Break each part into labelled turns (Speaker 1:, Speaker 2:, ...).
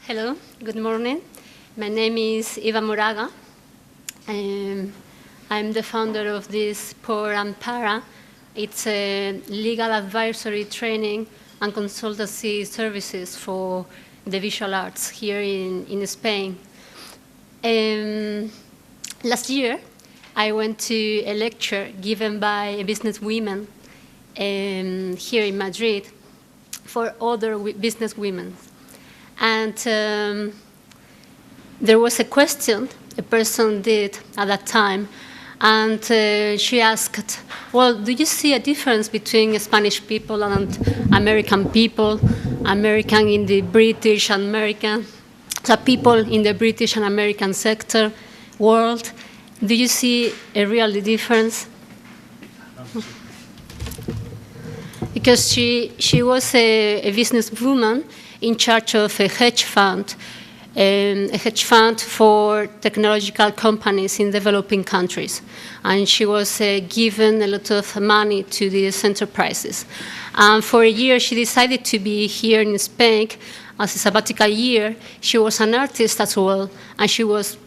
Speaker 1: Hello, good morning. My name is Eva Moraga. I'm the founder of this POR and PARA. It's a legal advisory training and consultancy services for the visual arts here in Spain. Last year, I went to a lecture given by a businesswoman here in Madrid for other businesswomen. And there was a question a person did at that time, and she asked, well, do you see a difference between Spanish people and American people, American in the British and American, so people in the British and American sector world? Do you see a real difference? Because she was a businesswoman in charge of a hedge fund for technological companies in developing countries. And she was given a lot of money to these enterprises. And for a year, she decided to be here in Spain as a sabbatical year. She was an artist as well, and she was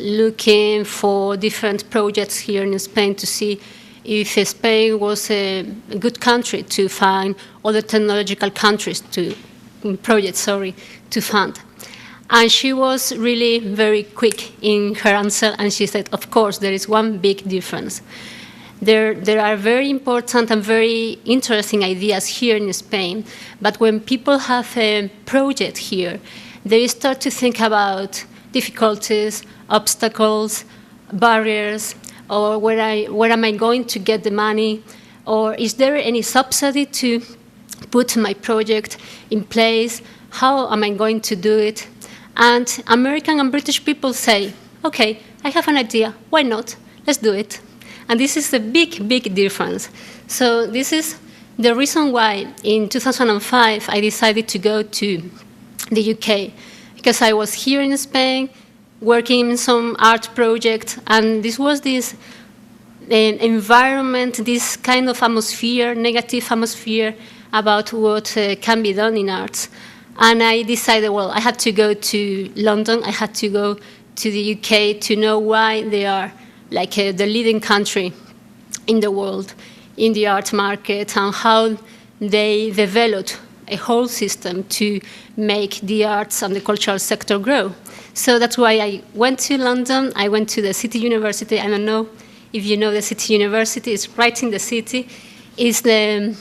Speaker 1: looking for different projects here in Spain to see if Spain was a good country to find other technological countries to fund. And she was really very quick in her answer, and she said, of course, there is one big difference. There are very important and very interesting ideas here in Spain, but when people have a project here, they start to think about difficulties, obstacles, barriers, or where am I going to get the money, or is there any subsidy to put my project in place? How am I going to do it? And American and British people say, okay, I have an idea, why not? Let's do it. And this is a big, big difference. So this is the reason why in 2005 I decided to go to the UK, because I was here in Spain working in some art project, and this was this environment, this kind of atmosphere, negative atmosphere about what can be done in arts. And I decided, well, I had to go to London, I had to go to the UK to know why they are like the leading country in the world in the art market, and how they developed a whole system to make the arts and the cultural sector grow. So that's why I went to London. I went to the City University. I don't know if you know the City University. It's right in the city. It's the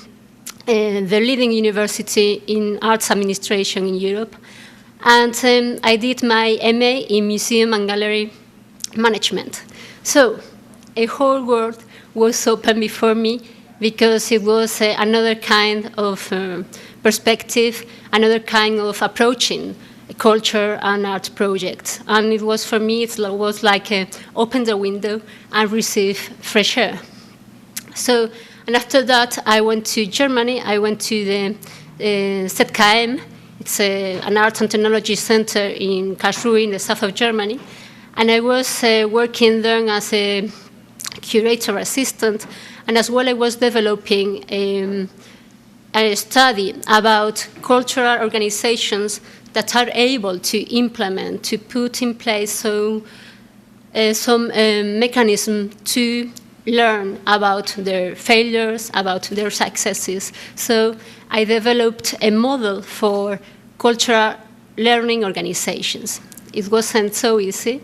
Speaker 1: leading university in arts administration in Europe. And I did my MA in museum and gallery management. So a whole world was open before me, because it was another kind of perspective, another kind of approaching culture and art projects. And it was, for me, it was like open the window and receive fresh air. So, and after that, I went to Germany. I went to the ZKM. It's an art and technology center in Karlsruhe in the south of Germany. And I was working there as a curator assistant, and as well I was developing a study about cultural organizations that are able to implement, to put in place some mechanism to learn about their failures, about their successes. So I developed a model for cultural learning organizations. It wasn't so easy,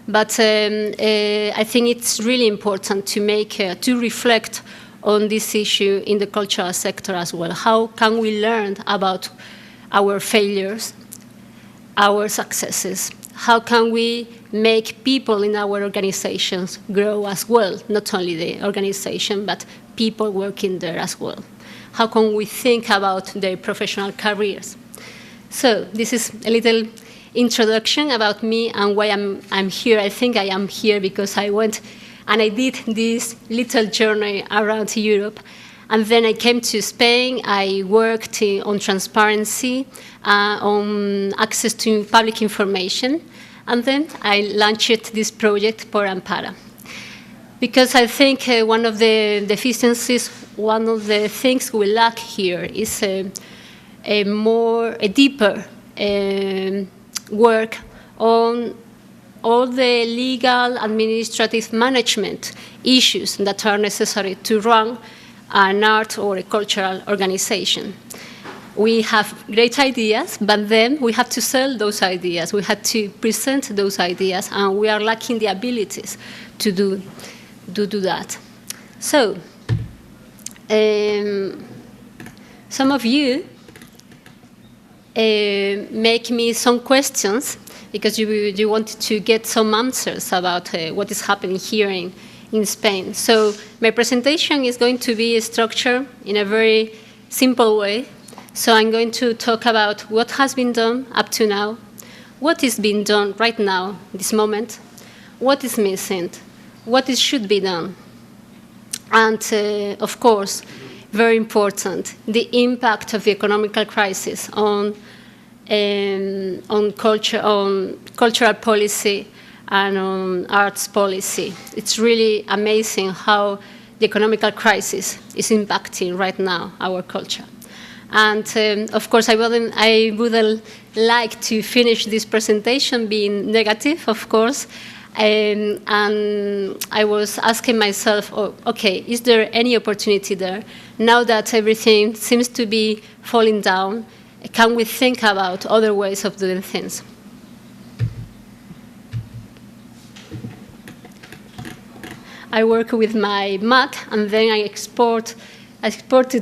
Speaker 1: but I think it's really important to to reflect on this issue in the cultural sector as well. How can we learn about our failures, our successes? How can we make people in our organizations grow as well? Not only the organization, but people working there as well. How can we think about their professional careers? So this is a little introduction about me and why I'm here. I think I am here because I went and I did this little journey around Europe. And then I came to Spain. I worked on transparency, on access to public information. And then I launched this project, POR and PARA. Because I think one of the deficiencies, one of the things we lack here is a deeper work on all the legal, administrative management issues that are necessary to run an art or a cultural organization. We have great ideas, but then we have to sell those ideas. We have to present those ideas, and we are lacking the abilities to do that. So, some of you make me some questions because you wanted to get some answers about what is happening here in Spain. So my presentation is going to be structured in a very simple way. So I'm going to talk about what has been done up to now, what is being done right now, this moment, what is missing, what should be done, and of course, very important, the impact of the economic crisis on cultural policy and on arts policy. It's really amazing how the economic crisis is impacting right now our culture. And of course, I wouldn't like to finish this presentation being negative, of course. And I was asking myself, oh, okay, is there any opportunity there? Now that everything seems to be falling down, can we think about other ways of doing things? I work with my Mac, and then I exported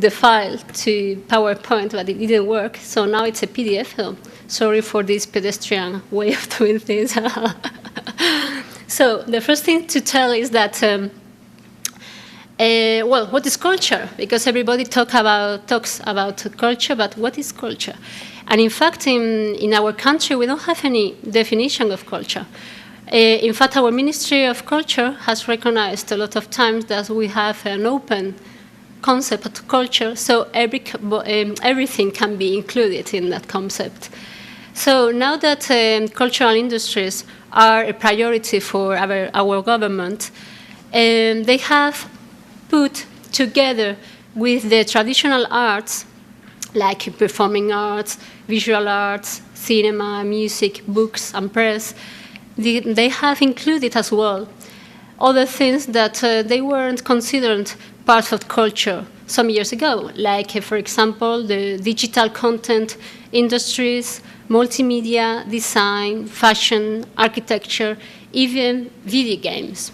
Speaker 1: the file to PowerPoint, but it didn't work. So now it's a PDF. So sorry for this pedestrian way of doing things. So the first thing to tell is that, well, what is culture? Because everybody talks about culture, but what is culture? And in fact, in our country, we don't have any definition of culture. In fact, our Ministry of Culture has recognized a lot of times that we have an open concept of culture, so everything can be included in that concept. So now that cultural industries are a priority for our government, they have put together with the traditional arts, like performing arts, visual arts, cinema, music, books, and press, they have included as well other things that they weren't considered part of culture some years ago, like, for example, the digital content industries, multimedia, design, fashion, architecture, even video games.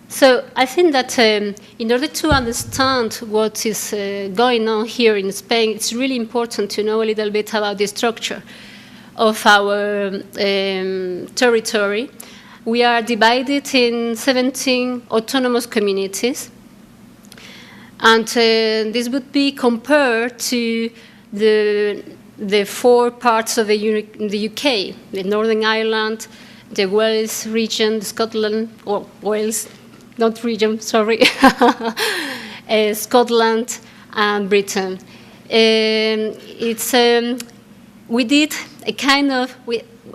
Speaker 1: So I think that in order to understand what is going on here in Spain, it's really important to know a little bit about the structure of our territory. We are divided in 17 autonomous communities. And this would be compared to the 4 parts of the UK, the Northern Ireland, the Wales region, Scotland, or Wales, not region, sorry, Scotland and Britain. We did a kind of,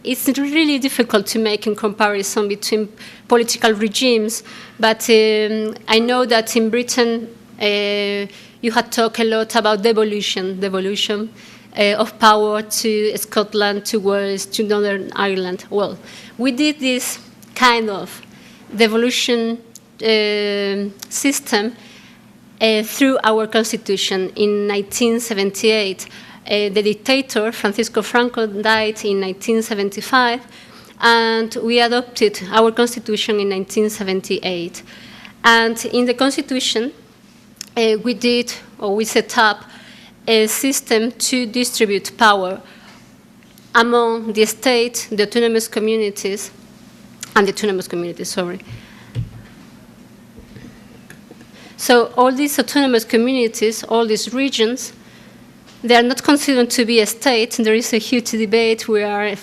Speaker 1: it's really difficult to make a comparison between political regimes, but I know that in Britain, you had talked a lot about devolution of power to Scotland, to Wales, to Northern Ireland. Well, we did this kind of devolution system through our constitution in 1978. The dictator, Francisco Franco, died in 1975, and we adopted our constitution in 1978. And in the constitution, we set up a system to distribute power among the state, the autonomous communities, and the autonomous communities, sorry. So all these autonomous communities, all these regions, they are not considered to be a state. There is a huge debate. We are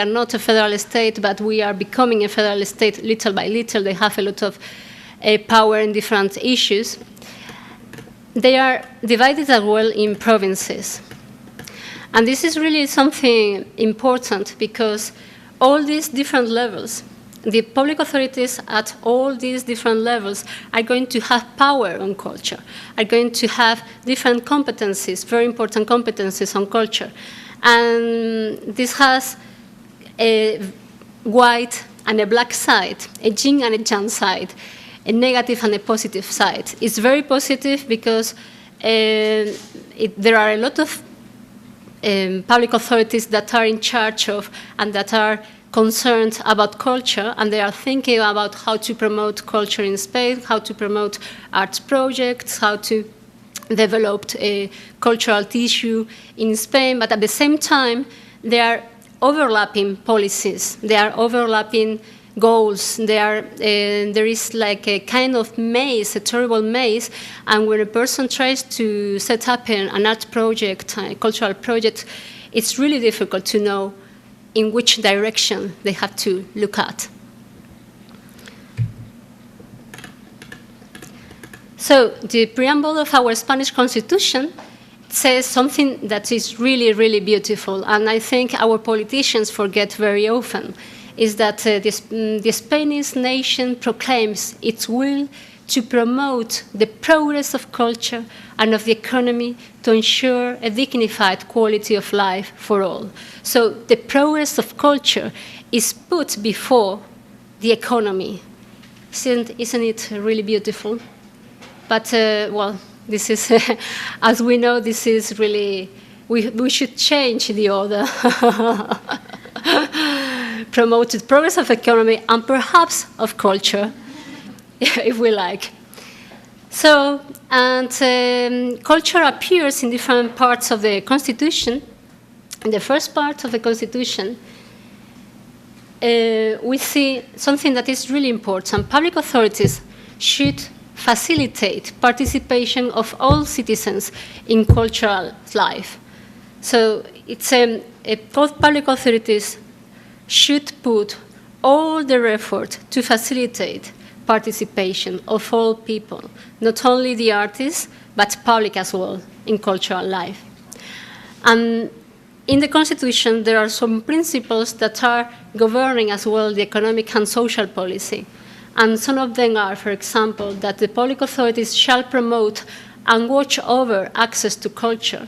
Speaker 1: not a federal state, but we are becoming a federal state little by little. They have a lot of power in different issues. They are divided as well in provinces. And this is really something important because all these different levels the public authorities at all these different levels are going to have power on culture, are going to have different competencies, very important competencies on culture. And this has a white and a black side, a yin and a yang side, a negative and a positive side. It's very positive because there are a lot of public authorities that are in charge of and that are concerned about culture, and they are thinking about how to promote culture in Spain, how to promote arts projects, how to develop a cultural tissue in Spain, but at the same time, there are overlapping policies, there are overlapping goals, there is like a kind of maze, a terrible maze, and when a person tries to set up an art project, a cultural project, it's really difficult to know in which direction they have to look at. So the preamble of our Spanish Constitution says something that is really, really beautiful, and I think our politicians forget very often, is that the Spanish nation proclaims its will to promote the progress of culture and of the economy to ensure a dignified quality of life for all. So the progress of culture is put before the economy. Isn't it really beautiful? But, well, this is, as we know, this is really, we should change the order. Promote the progress of economy and perhaps of culture, if we like. So, and culture appears in different parts of the Constitution. In the first part of the Constitution, we see something that is really important. Public authorities should facilitate participation of all citizens in cultural life. So it's both public authorities should put all their effort to facilitate participation of all people, not only the artists, but public as well in cultural life. And in the Constitution, there are some principles that are governing as well the economic and social policy. And some of them are, for example, that the public authorities shall promote and watch over access to culture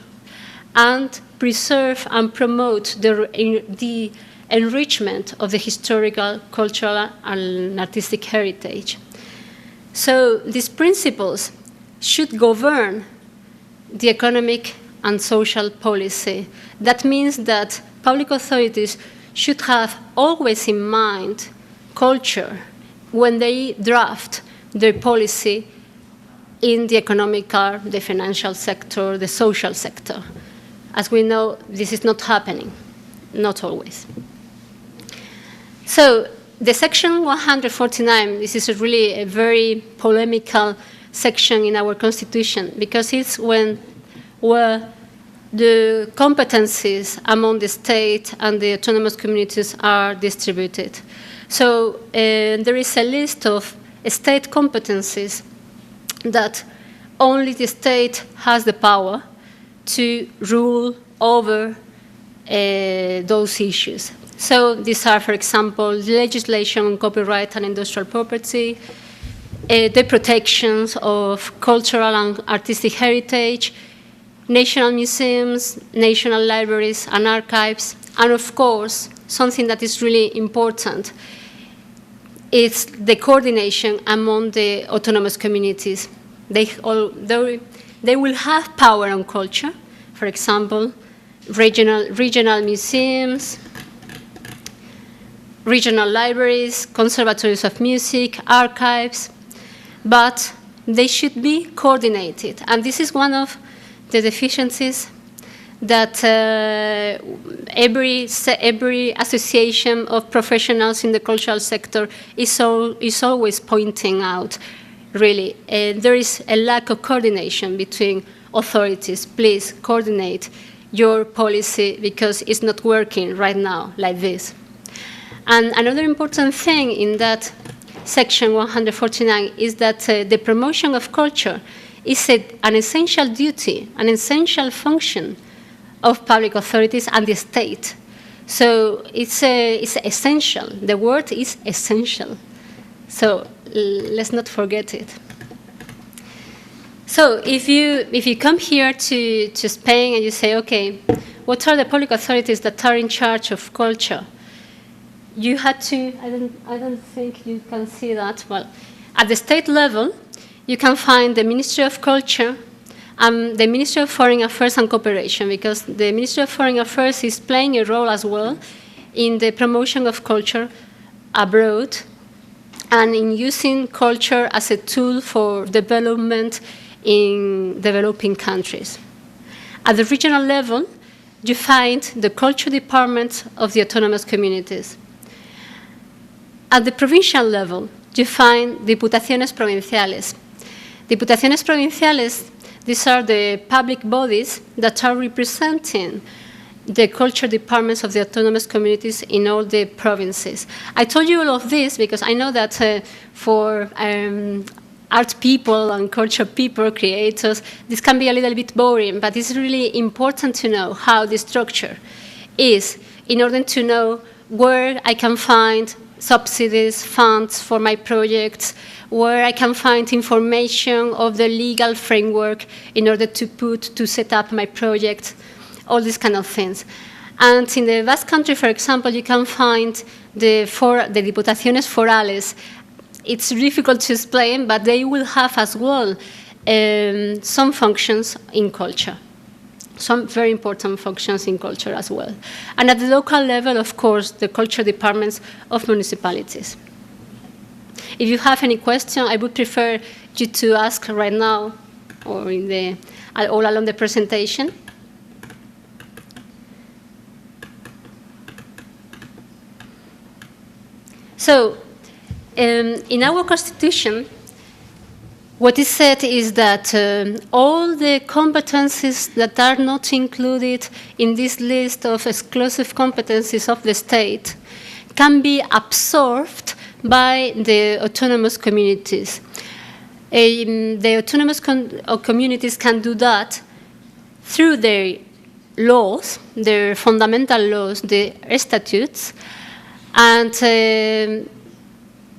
Speaker 1: and preserve and promote the enrichment of the historical, cultural, and artistic heritage. So these principles should govern the economic and social policy. That means that public authorities should have always in mind culture when they draft their policy in the economic, the financial sector, the social sector. As we know, this is not happening, not always. So the section 149, this is really a very polemical section in our Constitution because it's where the competencies among the state and the autonomous communities are distributed. So there is a list of state competencies that only the state has the power to rule over those issues. So these are, for example, legislation on copyright and industrial property, the protections of cultural and artistic heritage, national museums, national libraries and archives, and of course, something that is really important, is the coordination among the autonomous communities. They will have power on culture, for example, regional museums, regional libraries, conservatories of music, archives, but they should be coordinated. And this is one of the deficiencies that every association of professionals in the cultural sector is always pointing out, really. There is a lack of coordination between authorities. Please coordinate your policy because it's not working right now like this. And another important thing in that section 149 is that the promotion of culture is an essential duty, an essential function of public authorities and the state. So it's essential. The word is essential. So let's not forget it. So if you come here to Spain and you say, okay, what are the public authorities that are in charge of culture? You had to, I don't think you can see that. Well, at the state level, you can find the Ministry of Culture and the Ministry of Foreign Affairs and Cooperation, because the Ministry of Foreign Affairs is playing a role as well in the promotion of culture abroad and in using culture as a tool for development in developing countries. At the regional level, you find the culture department of the autonomous communities. At the provincial level, you find Diputaciones Provinciales. Diputaciones Provinciales, these are the public bodies that are representing the culture departments of the autonomous communities in all the provinces. I told you all of this because I know that for art people and culture people, creators, this can be a little bit boring, but it's really important to know how the structure is in order to know where I can find subsidies, funds for my projects, where I can find information of the legal framework in order to set up my project, all these kind of things. And in the Basque Country, for example, you can find the Diputaciones Forales. It's difficult to explain, but they will have as well some functions in culture. Some very important functions in culture as well. And at the local level, of course, the culture departments of municipalities. If you have any question, I would prefer you to ask right now or all along the presentation. So, in our Constitution, what is said is that all the competencies that are not included in this list of exclusive competencies of the state can be absorbed by the autonomous communities. The autonomous communities can do that through their laws, their fundamental laws, the statutes, and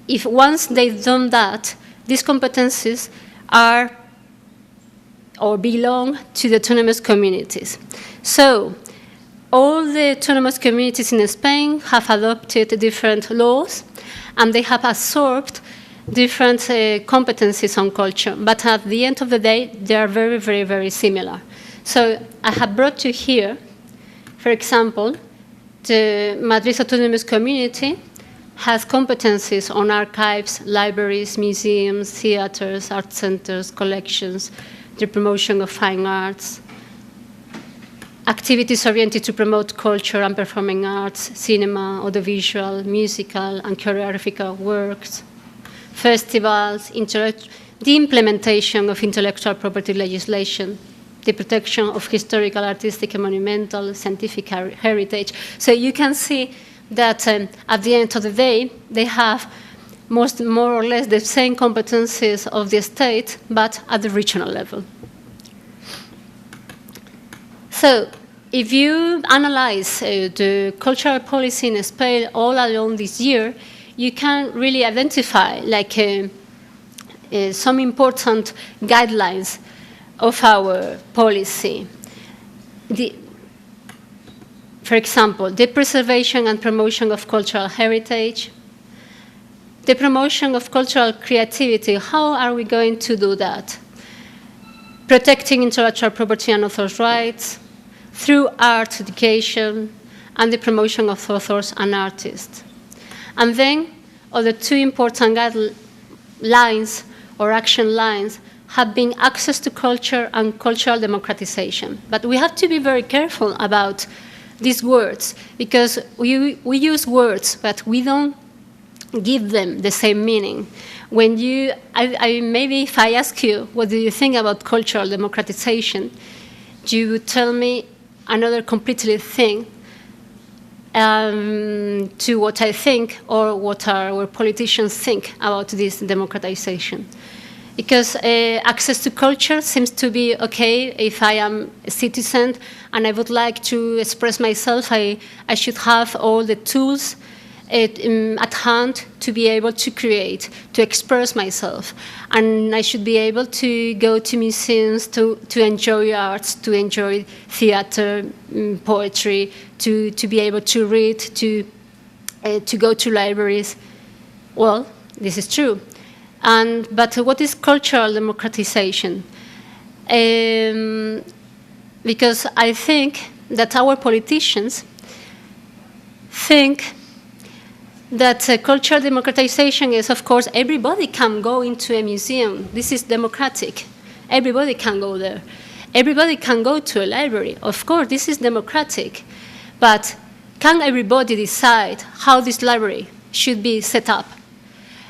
Speaker 1: if once they've done that, these competencies are or belong to the autonomous communities. So all the autonomous communities in Spain have adopted different laws, and they have absorbed different competencies on culture. But at the end of the day, they are very, very, very similar. So I have brought you here, for example, the Madrid Autonomous Community has competencies on archives, libraries, museums, theaters, art centers, collections, the promotion of fine arts, activities oriented to promote culture and performing arts, cinema, audiovisual, musical, and choreographical works, festivals, the implementation of intellectual property legislation, the protection of historical, artistic, and monumental, scientific heritage. So you can see that at the end of the day, they have more or less the same competencies of the state, but at the regional level. So if you analyze the cultural policy in Spain all along this year, you can really identify some important guidelines of our policy. For example, the preservation and promotion of cultural heritage, the promotion of cultural creativity. How are we going to do that? Protecting intellectual property and authors' rights through art education and the promotion of authors and artists. And then other two important guidelines or action lines have been access to culture and cultural democratization. But we have to be very careful about these words, because we use words, but we don't give them the same meaning. When maybe if I ask you, what do you think about cultural democratization, you would tell me another completely thing to what I think or what our politicians think about this democratization. because access to culture seems to be okay if I am a citizen and I would like to express myself. I should have all the tools at hand to be able to create, to express myself. And I should be able to go to museums, to enjoy arts, to enjoy theater, poetry, to be able to read, to go to libraries. Well, this is true. But what is cultural democratization? Because I think that our politicians think that cultural democratization is, of course, everybody can go into a museum. This is democratic. Everybody can go there. Everybody can go to a library. Of course, this is democratic. But can everybody decide how this library should be set up?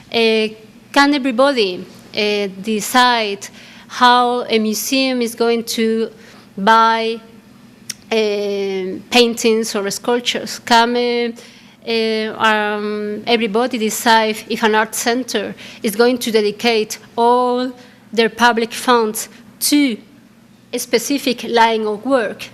Speaker 1: Can everybody decide how a museum is going to buy paintings or sculptures? Can everybody decide if an art center is going to dedicate all their public funds to a specific line of work?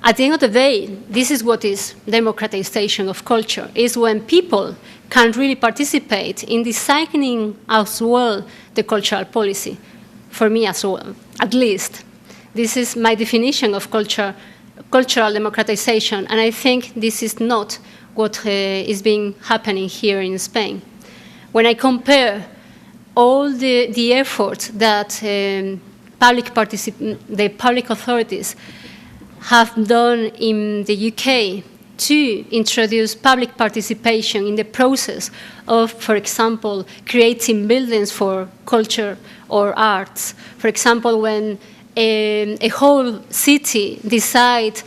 Speaker 1: At the end of the day, this is what is democratization of culture, is when people can really participate in designing as well the cultural policy, for me as well, at least. This is my definition of cultural democratization, and I think this is not what is being happening here in Spain. When I compare all the efforts that the public authorities have done in the UK to introduce public participation in the process of, for example, creating buildings for culture or arts. For example, when a whole city decides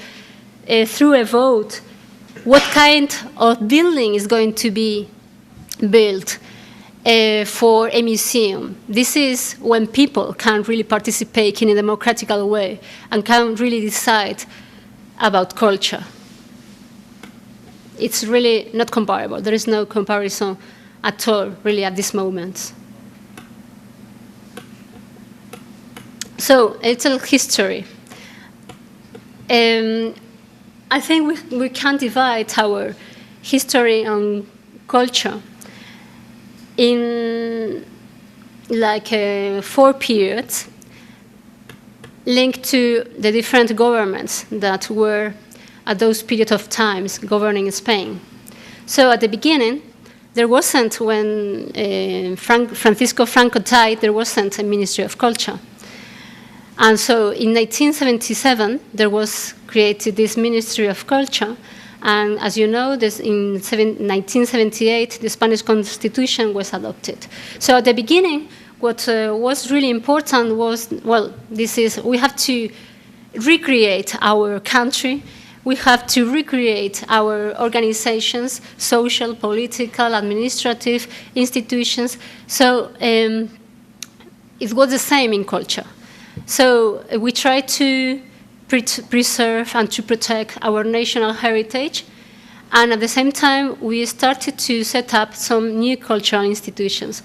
Speaker 1: through a vote what kind of building is going to be built for a museum. This is when people can really participate in a democratical way and can really decide about culture. It's really not comparable. There is no comparison at all, really, at this moment. So, a little history. I think we can divide our history and culture in like 4 periods linked to the different governments that were at those periods of times governing Spain. So at the beginning, there wasn't, when Francisco Franco died, there wasn't a Ministry of Culture. And so in 1977, there was created this Ministry of Culture. And as you know, in 1978, the Spanish Constitution was adopted. So at the beginning, what was really important was, well, we have to recreate our country. We have to recreate our organizations, social, political, administrative institutions. So it was the same in culture. So we try to preserve and to protect our national heritage. And at the same time, we started to set up some new cultural institutions.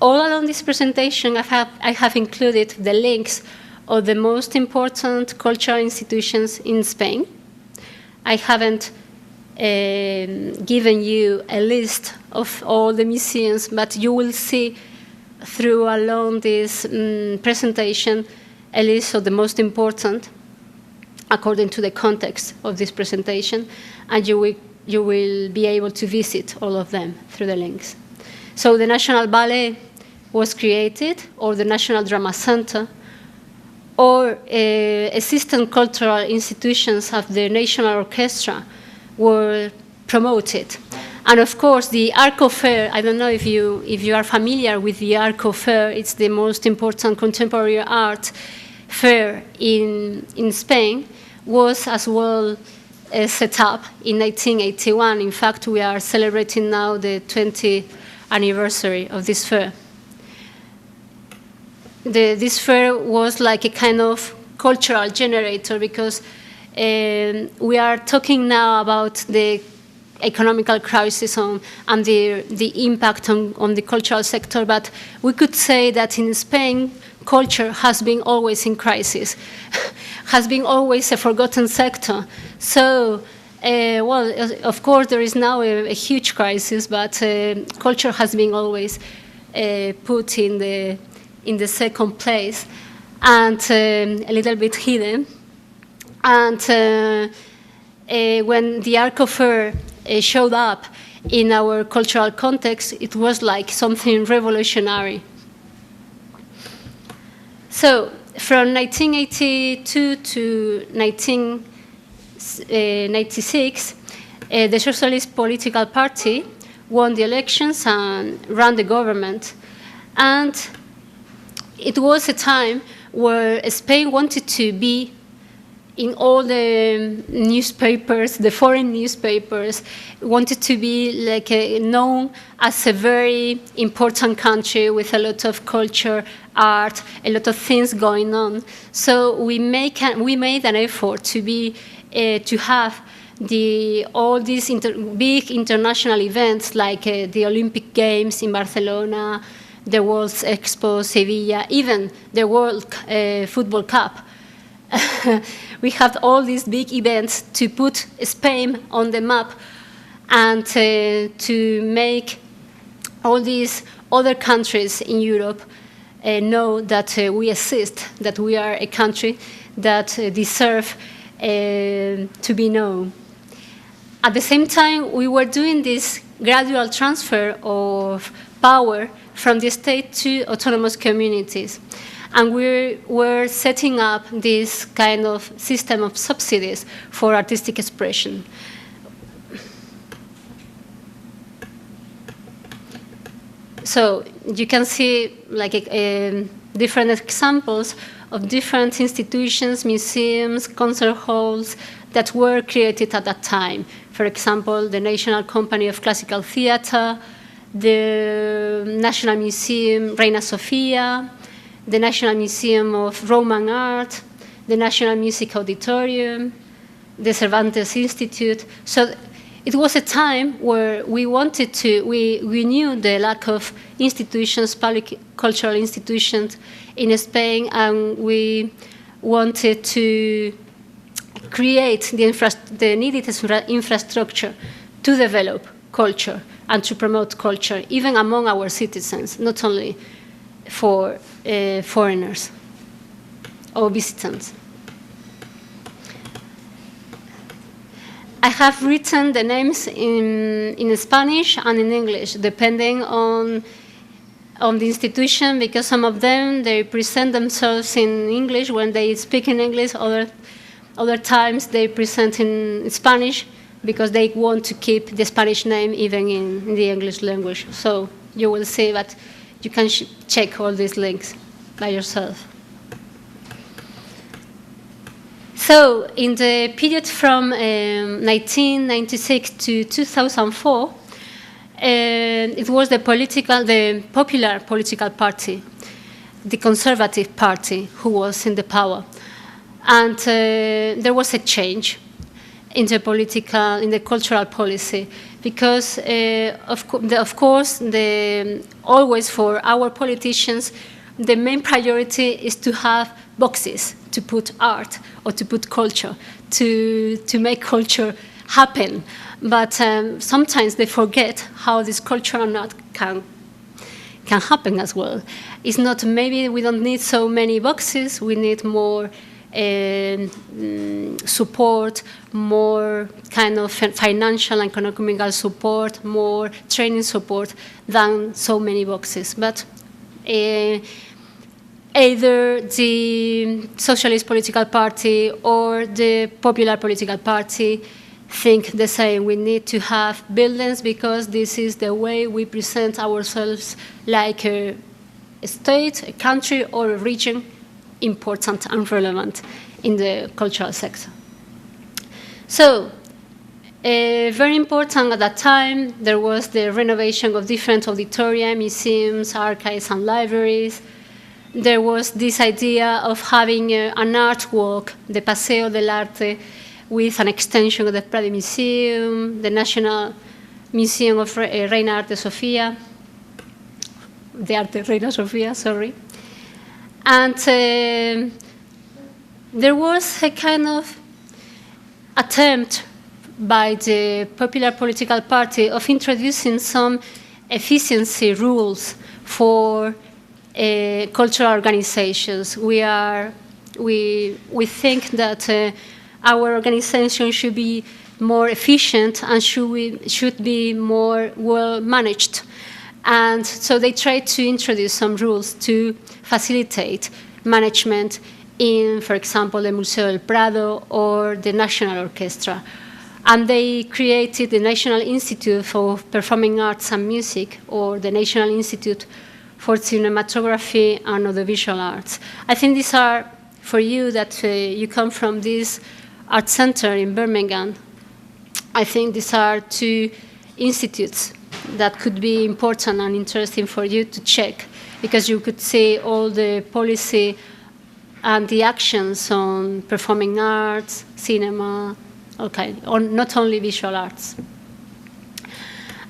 Speaker 1: All along this presentation, I have included the links of the most important cultural institutions in Spain. I haven't given you a list of all the museums, but you will see through along this presentation a list of the most important according to the context of this presentation, and you will be able to visit all of them through the links. So the National Ballet was created, or the National Drama Center, or assistant cultural institutions of the National Orchestra were promoted. And of course, the Arco Fair, I don't know if you are familiar with the Arco Fair, it's the most important contemporary art fair in Spain, was as well set up in 1981. In fact, we are celebrating now the 20th anniversary of this fair. This fair was like a kind of cultural generator, because we are talking now about the economical crisis and the impact on the cultural sector, but we could say that in Spain, culture has been always in crisis, has been always a forgotten sector. So, well, of course, there is now a huge crisis, but culture has been always put in the second place and a little bit hidden. And when the art fair showed up in our cultural context, it was like something revolutionary. So from 1982 to 1996, the Socialist Political Party won the elections and ran the government. And it was a time where Spain wanted to be in all the newspapers, the foreign newspapers, wanted to be like known as a very important country with a lot of culture, art, a lot of things going on. So we made an effort to be to have all these big international events like the Olympic Games in Barcelona, the World Expo Sevilla, even the World Football Cup. We have all these big events to put Spain on the map and to make all these other countries in Europe know that we exist, that we are a country that deserve to be known. At the same time, we were doing this gradual transfer of power from the state to autonomous communities. And we were setting up this kind of system of subsidies for artistic expression. So you can see like different examples of different institutions, museums, concert halls that were created at that time. For example, the National Company of Classical Theatre, the National Museum Reina Sofia, the National Museum of Roman Art, the National Music Auditorium, the Cervantes Institute. So it was a time where we wanted to, we knew the lack of institutions, public cultural institutions in Spain, and we wanted to create the needed infrastructure to develop culture and to promote culture, even among our citizens, not only for foreigners or visitors. I have written the names in Spanish and in English, depending on the institution, because some of them, they present themselves in English when they speak in English, other times they present in Spanish because they want to keep the Spanish name even in the English language. So you will see that you can check all these links by yourself. So in the period from 1996 to 2004, it was the popular political party, the Conservative Party, who was in the power. And there was a change in the cultural policy, because of course, always for our politicians, the main priority is to have boxes to put art or to put culture, to make culture happen. But sometimes they forget how this culture and art can happen as well. It's not, maybe we don't need so many boxes, we need more support, more kind of financial and economical support, more training support than so many boxes. But either the Socialist Political Party or the Popular Political Party think the same. We need to have buildings because this is the way we present ourselves like a state, a country, or a region important and relevant in the cultural sector. So, very important at that time, there was the renovation of different auditoria, museums, archives, and libraries. There was this idea of having an art walk, the Paseo del Arte, with an extension of the Prado Museum, the National Museum of Reina Arte Sofia, the Arte Reina Sofia, sorry. And there was a kind of attempt by the popular political party of introducing some efficiency rules for cultural organizations. We think that our organization should be more efficient and should be more well managed. And so they tried to introduce some rules to facilitate management in, for example, the Museo del Prado or the National Orchestra. And they created the National Institute for Performing Arts and Music, or the National Institute for Cinematography and Audiovisual Arts. I think these are, for you that you come from this art center in Birmingham, I think these are two institutes that could be important and interesting for you to check, because you could see all the policy and the actions on performing arts, cinema, okay, on not only visual arts.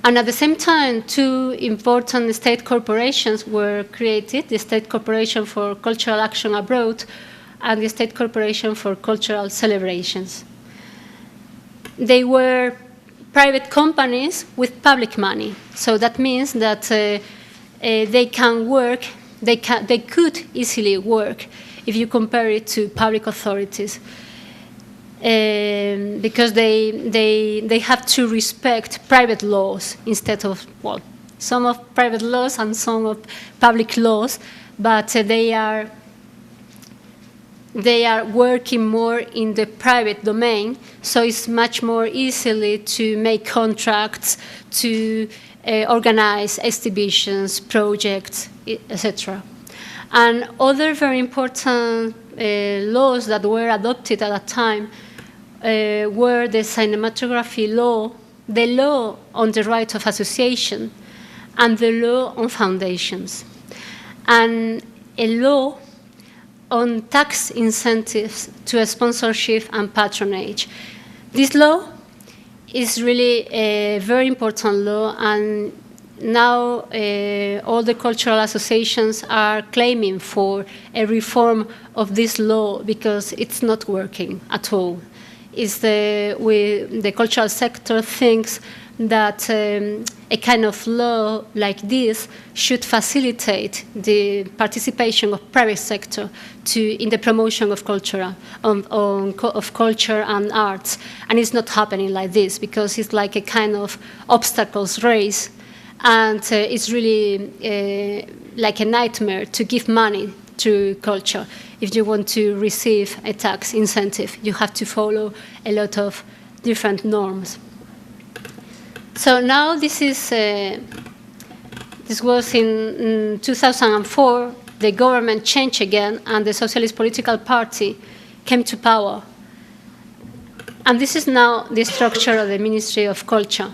Speaker 1: And at the same time, two important state corporations were created, the State Corporation for Cultural Action Abroad and the State Corporation for Cultural Celebrations. They were private companies with public money. So that means that they can work, they could easily work if you compare it to public authorities. Because they have to respect private laws instead of, well, some of private laws and some of public laws, but they are working more in the private domain, so it's much more easily to make contracts, to organize exhibitions, projects, etc. And other very important laws that were adopted at that time were the cinematography law, the law on the right of association, and the law on foundations, and a law on tax incentives to sponsorship and patronage. This law is really a very important law, and now all the cultural associations are claiming for a reform of this law because it's not working at all. The cultural sector thinks that a kind of law like this should facilitate the participation of private sector in the promotion of culture, of culture and arts. And it's not happening like this because it's like a kind of obstacles race, and it's really like a nightmare to give money to culture. If you want to receive a tax incentive, you have to follow a lot of different norms. So now this was in 2004. The government changed again, and the Socialist Political Party came to power. And this is now the structure of the Ministry of Culture.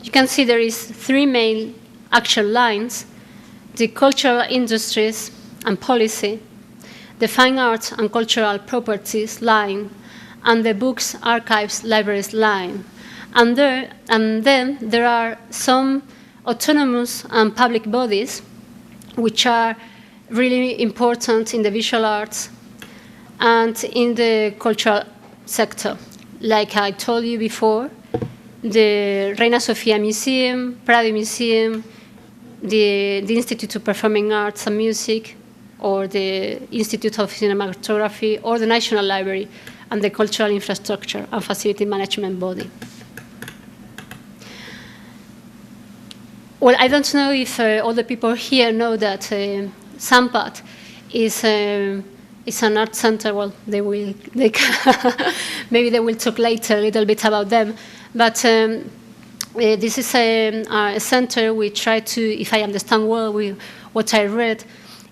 Speaker 1: You can see there is three main action lines: the cultural industries and policy, the fine arts and cultural properties line, and the books, archives, libraries line. And then there are some autonomous and public bodies which are really important in the visual arts and in the cultural sector. Like I told you before, the Reina Sofia Museum, Prado Museum, the Institute of Performing Arts and Music, or the Institute of Cinematography, or the National Library, and the Cultural Infrastructure and Facility Management Body. Well, I don't know if all the people here know that Sampat is an art center. Well, maybe they will talk later a little bit about them. But this is a center we try to, if I understand well what I read,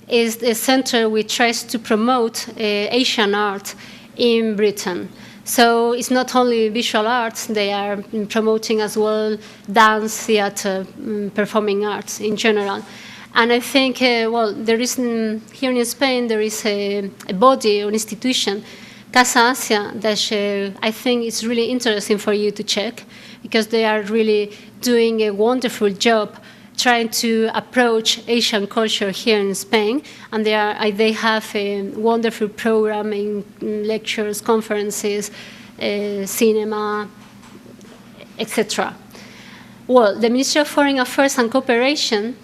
Speaker 1: is a center which tries to promote Asian art in Britain. So it's not only visual arts, they are promoting as well dance, theater, performing arts in general. And I think, well, there is, here in Spain, there is a body or institution Casa Asia, that I think is really interesting for you to check, because they are really doing a wonderful job trying to approach Asian culture here in Spain, and they have a wonderful program in lectures, conferences, cinema, etc. Well, the Ministry of Foreign Affairs and Cooperation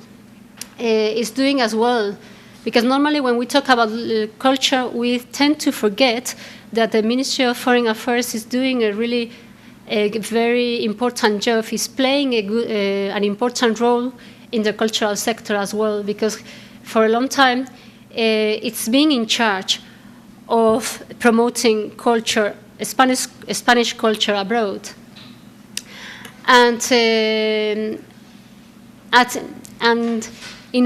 Speaker 1: is doing as well, because normally when we talk about culture, we tend to forget that the Ministry of Foreign Affairs is doing a very important job, is playing an important role in the cultural sector as well, because for a long time it's been in charge of promoting culture, Spanish culture abroad. And in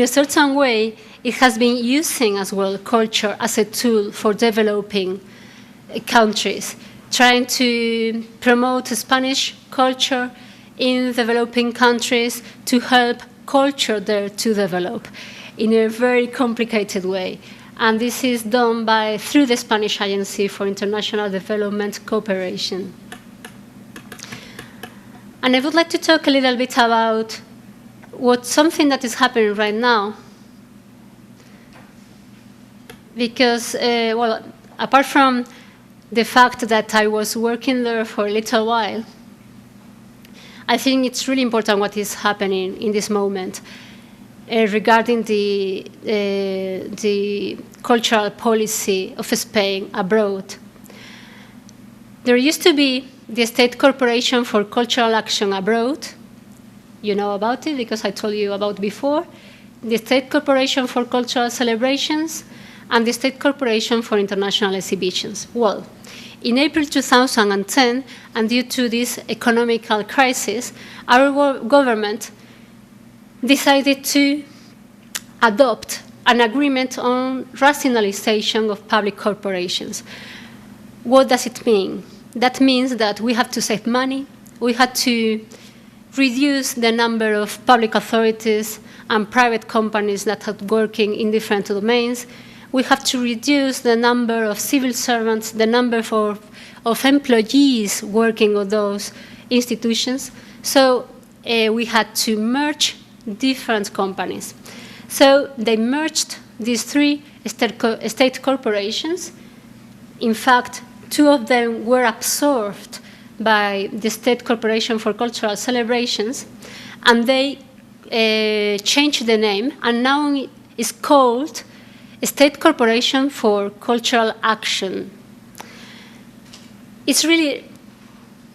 Speaker 1: a certain way, it has been using as well culture as a tool for developing countries, trying to promote Spanish culture in developing countries to help culture there to develop in a very complicated way. And this is done through the Spanish Agency for International Development Cooperation. And I would like to talk a little bit about something that is happening right now. Because, well, apart from the fact that I was working there for a little while, I think it's really important what is happening in this moment regarding the cultural policy of Spain abroad. There used to be the State Corporation for Cultural Action Abroad. You know about it because I told you about before. The State Corporation for Cultural Celebrations and the State Corporation for International Exhibitions. Well, in April 2010, and due to this economical crisis, our government decided to adopt an agreement on rationalization of public corporations. What does it mean? That means that we have to save money, we had to reduce the number of public authorities and private companies that are working in different domains. We have to reduce the number of civil servants, the number of employees working on those institutions. So we had to merge different companies. So they merged these three state corporations. In fact, two of them were absorbed by the State Corporation for Cultural Celebrations, and they changed the name, and now it's called State Corporation for Cultural Action. It's really,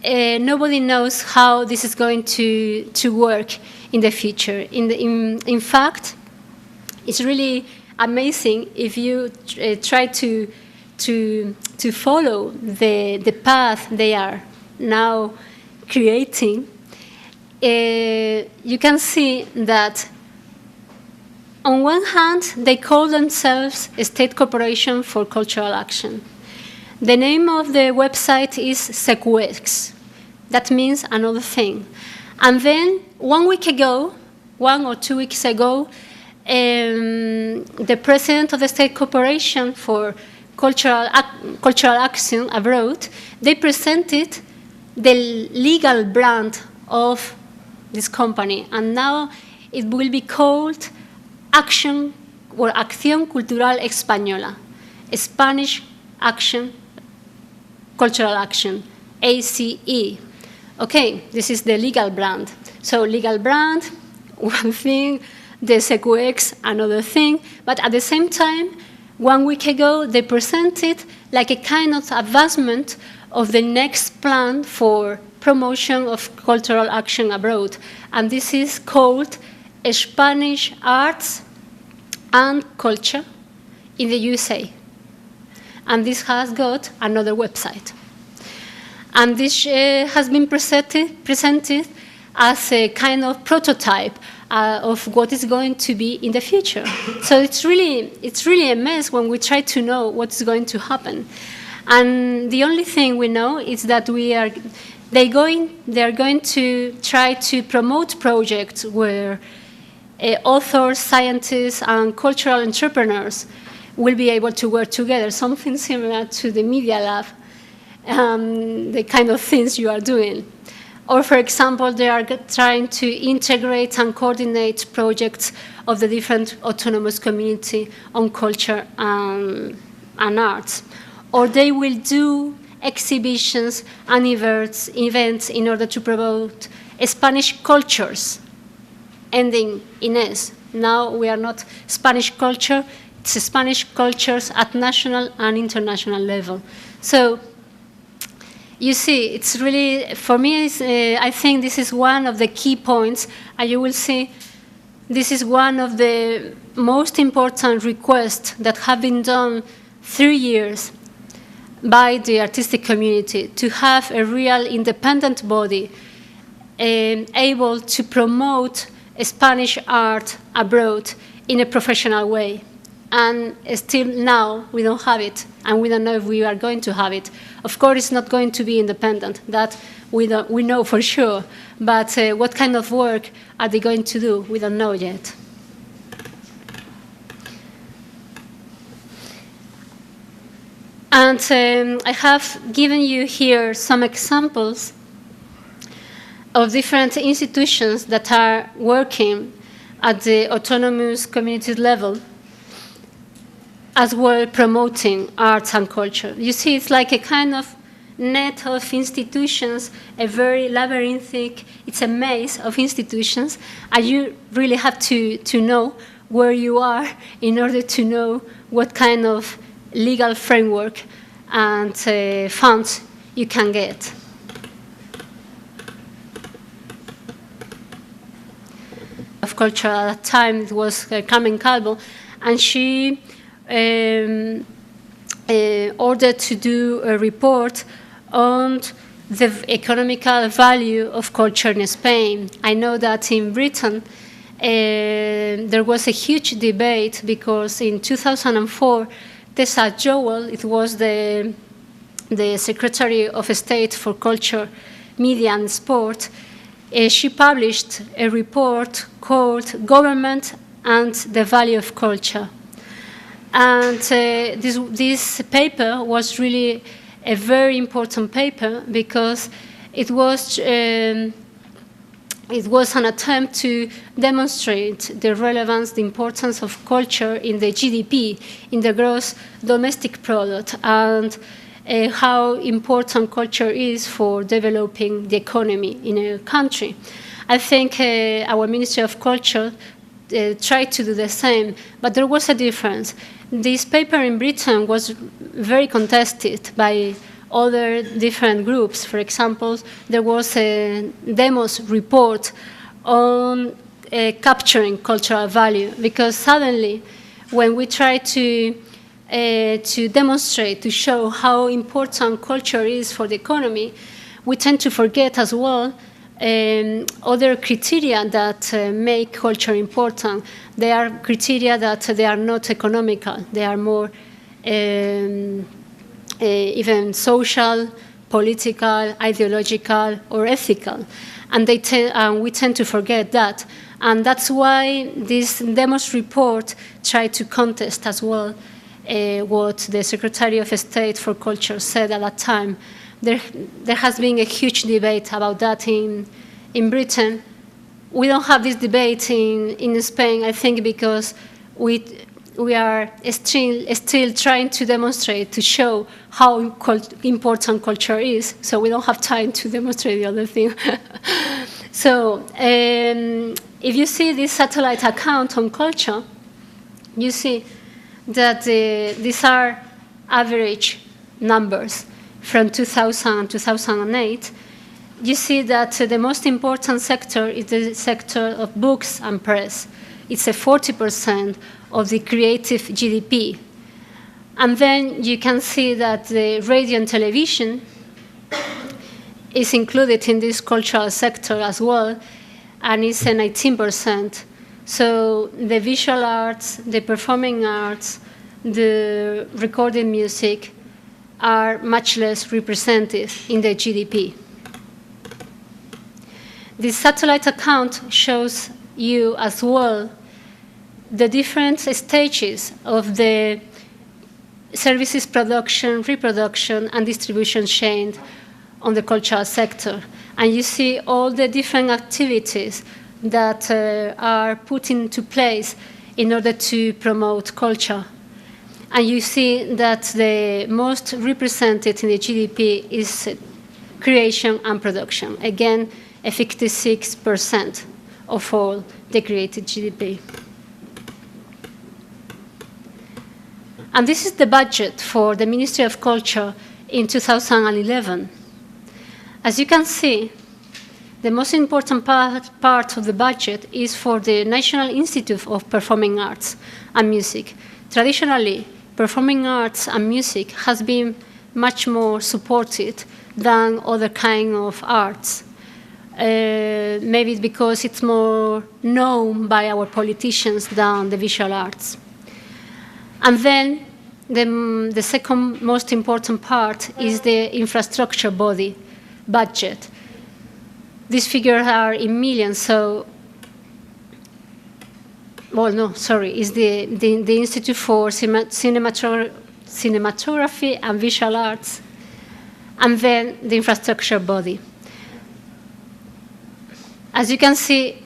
Speaker 1: nobody knows how this is going to work in the future. In fact, it's really amazing if you try to follow the path they are now creating. You can see that on one hand, they call themselves a State Corporation for Cultural Action. The name of the website is SECUEX. That means another thing. And then 1 week ago, 1 or 2 weeks ago, the president of the State Corporation for Cultural Action Abroad, they presented the legal brand of this company. And now it will be called Acción Cultural Española, Spanish Action, Cultural Action, ACE. Okay, this is the legal brand. So legal brand, one thing, the SECUEX, another thing. But at the same time, 1 week ago, they presented like a kind of advancement of the next plan for promotion of cultural action abroad. And this is called Spanish Arts and Culture in the USA. And this has got another website. And this has been presented as a kind of prototype of what is going to be in the future. So it's really a mess when we try to know what's going to happen. And the only thing we know is that they're going to try to promote projects where authors, scientists, and cultural entrepreneurs will be able to work together, something similar to the Medialab, the kind of things you are doing. Or, for example, they are trying to integrate and coordinate projects of the different autonomous community on culture and arts. Or they will do exhibitions and events in order to promote Spanish cultures, ending in S. Now we are not Spanish culture, it's Spanish cultures at national and international level. So you see, it's really, for me, I think this is one of the key points, and you will see this is one of the most important requests that have been done through years by the artistic community, to have a real independent body able to promote Spanish art abroad in a professional way. And still now, we don't have it, and we don't know if we are going to have it. Of course, it's not going to be independent. That we know for sure. But what kind of work are they going to do? We don't know yet. And I have given you here some examples of different institutions that are working at the autonomous communities level, as well promoting arts and culture. You see, it's like a kind of net of institutions, a very labyrinthic, it's a maze of institutions, and you really have to know where you are in order to know what kind of legal framework and funds you can get. Of culture at that time, it was Carmen Calvo, and she ordered to do a report on the economical value of culture in Spain. I know that in Britain there was a huge debate because in 2004, Tessa Jowell, it was the Secretary of State for Culture, Media and Sport, she published a report called Government and the Value of Culture. And this paper was really a very important paper because it was an attempt to demonstrate the relevance, the importance of culture in the GDP, in the gross domestic product, and how important culture is for developing the economy in a country. I think our Ministry of Culture tried to do the same, but there was a difference. This paper in Britain was very contested by other different groups. For example, there was a Demos report on capturing cultural value, because suddenly, when we try to demonstrate, to show how important culture is for the economy, we tend to forget as well other criteria that make culture important. They are criteria that they are not economical. They are more even social, political, ideological, or ethical. And we tend to forget that. And that's why this Demos report tried to contest as well what the Secretary of State for Culture said at that time. There has been a huge debate about that in Britain. We don't have this debate in Spain, I think, because we are still trying to demonstrate, to show how important culture is, so we don't have time to demonstrate the other thing. So if you see this satellite account on culture, you see that these are average numbers from 2000 and 2008. You see that the most important sector is the sector of books and press. It's a 40% of the creative GDP. And then you can see that the radio and television is included in this cultural sector as well, and it's a 19%. So the visual arts, the performing arts, the recorded music are much less represented in the GDP. This satellite account shows you as well the different stages of the services production, reproduction, and distribution chain on the cultural sector. And you see all the different activities that are put into place in order to promote culture. And you see that the most represented in the GDP is creation and production. Again, 56% of all the created GDP. And this is the budget for the Ministry of Culture in 2011. As you can see, the most important part of the budget is for the National Institute of Performing Arts and Music. Traditionally, performing arts and music has been much more supported than other kind of arts. Maybe it's because it's more known by our politicians than the visual arts. And then the second most important part is the infrastructure body budget. These figures are in millions, so, well, no, sorry, it's the Institute for Cinematography and Visual Arts, and then the infrastructure body. As you can see,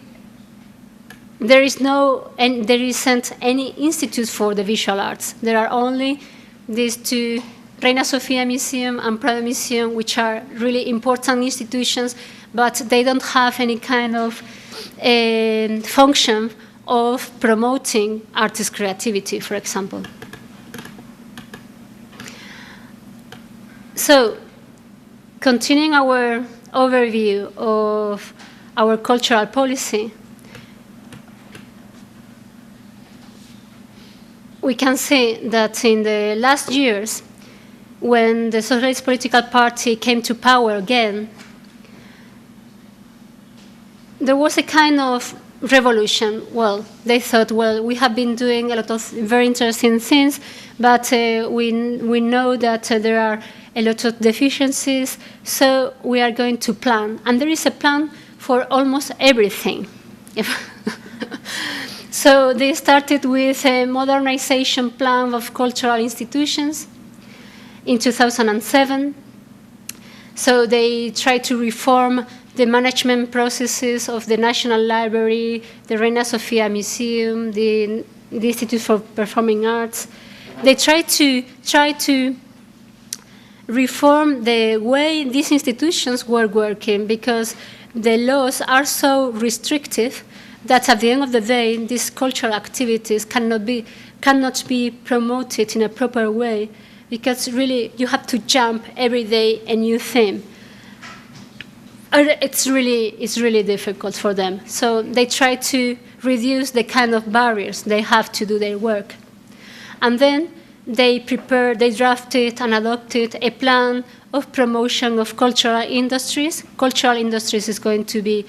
Speaker 1: there isn't any institute for the visual arts. There are only these two, Reina Sofia Museum and Prado Museum, which are really important institutions, but they don't have any kind of function of promoting artist creativity, for example. So, continuing our overview of our cultural policy, we can say that in the last years, when the Socialist Political Party came to power again, there was a kind of revolution. Well, they thought, well, we have been doing a lot of very interesting things, but we know that there are a lot of deficiencies, so we are going to plan. And there is a plan for almost everything. So they started with a modernization plan of cultural institutions in 2007. So they tried to reform the management processes of the National Library, the Reina Sofia Museum, the Institute for Performing Arts. They tried to reform the way these institutions were working, because the laws are so restrictive that at the end of the day, these cultural activities cannot be promoted in a proper way, because really you have to jump every day a new theme. It's really difficult for them. So they try to reduce the kind of barriers they have to do their work. And then they drafted and adopted a plan of promotion of cultural industries. Cultural industries is going to be,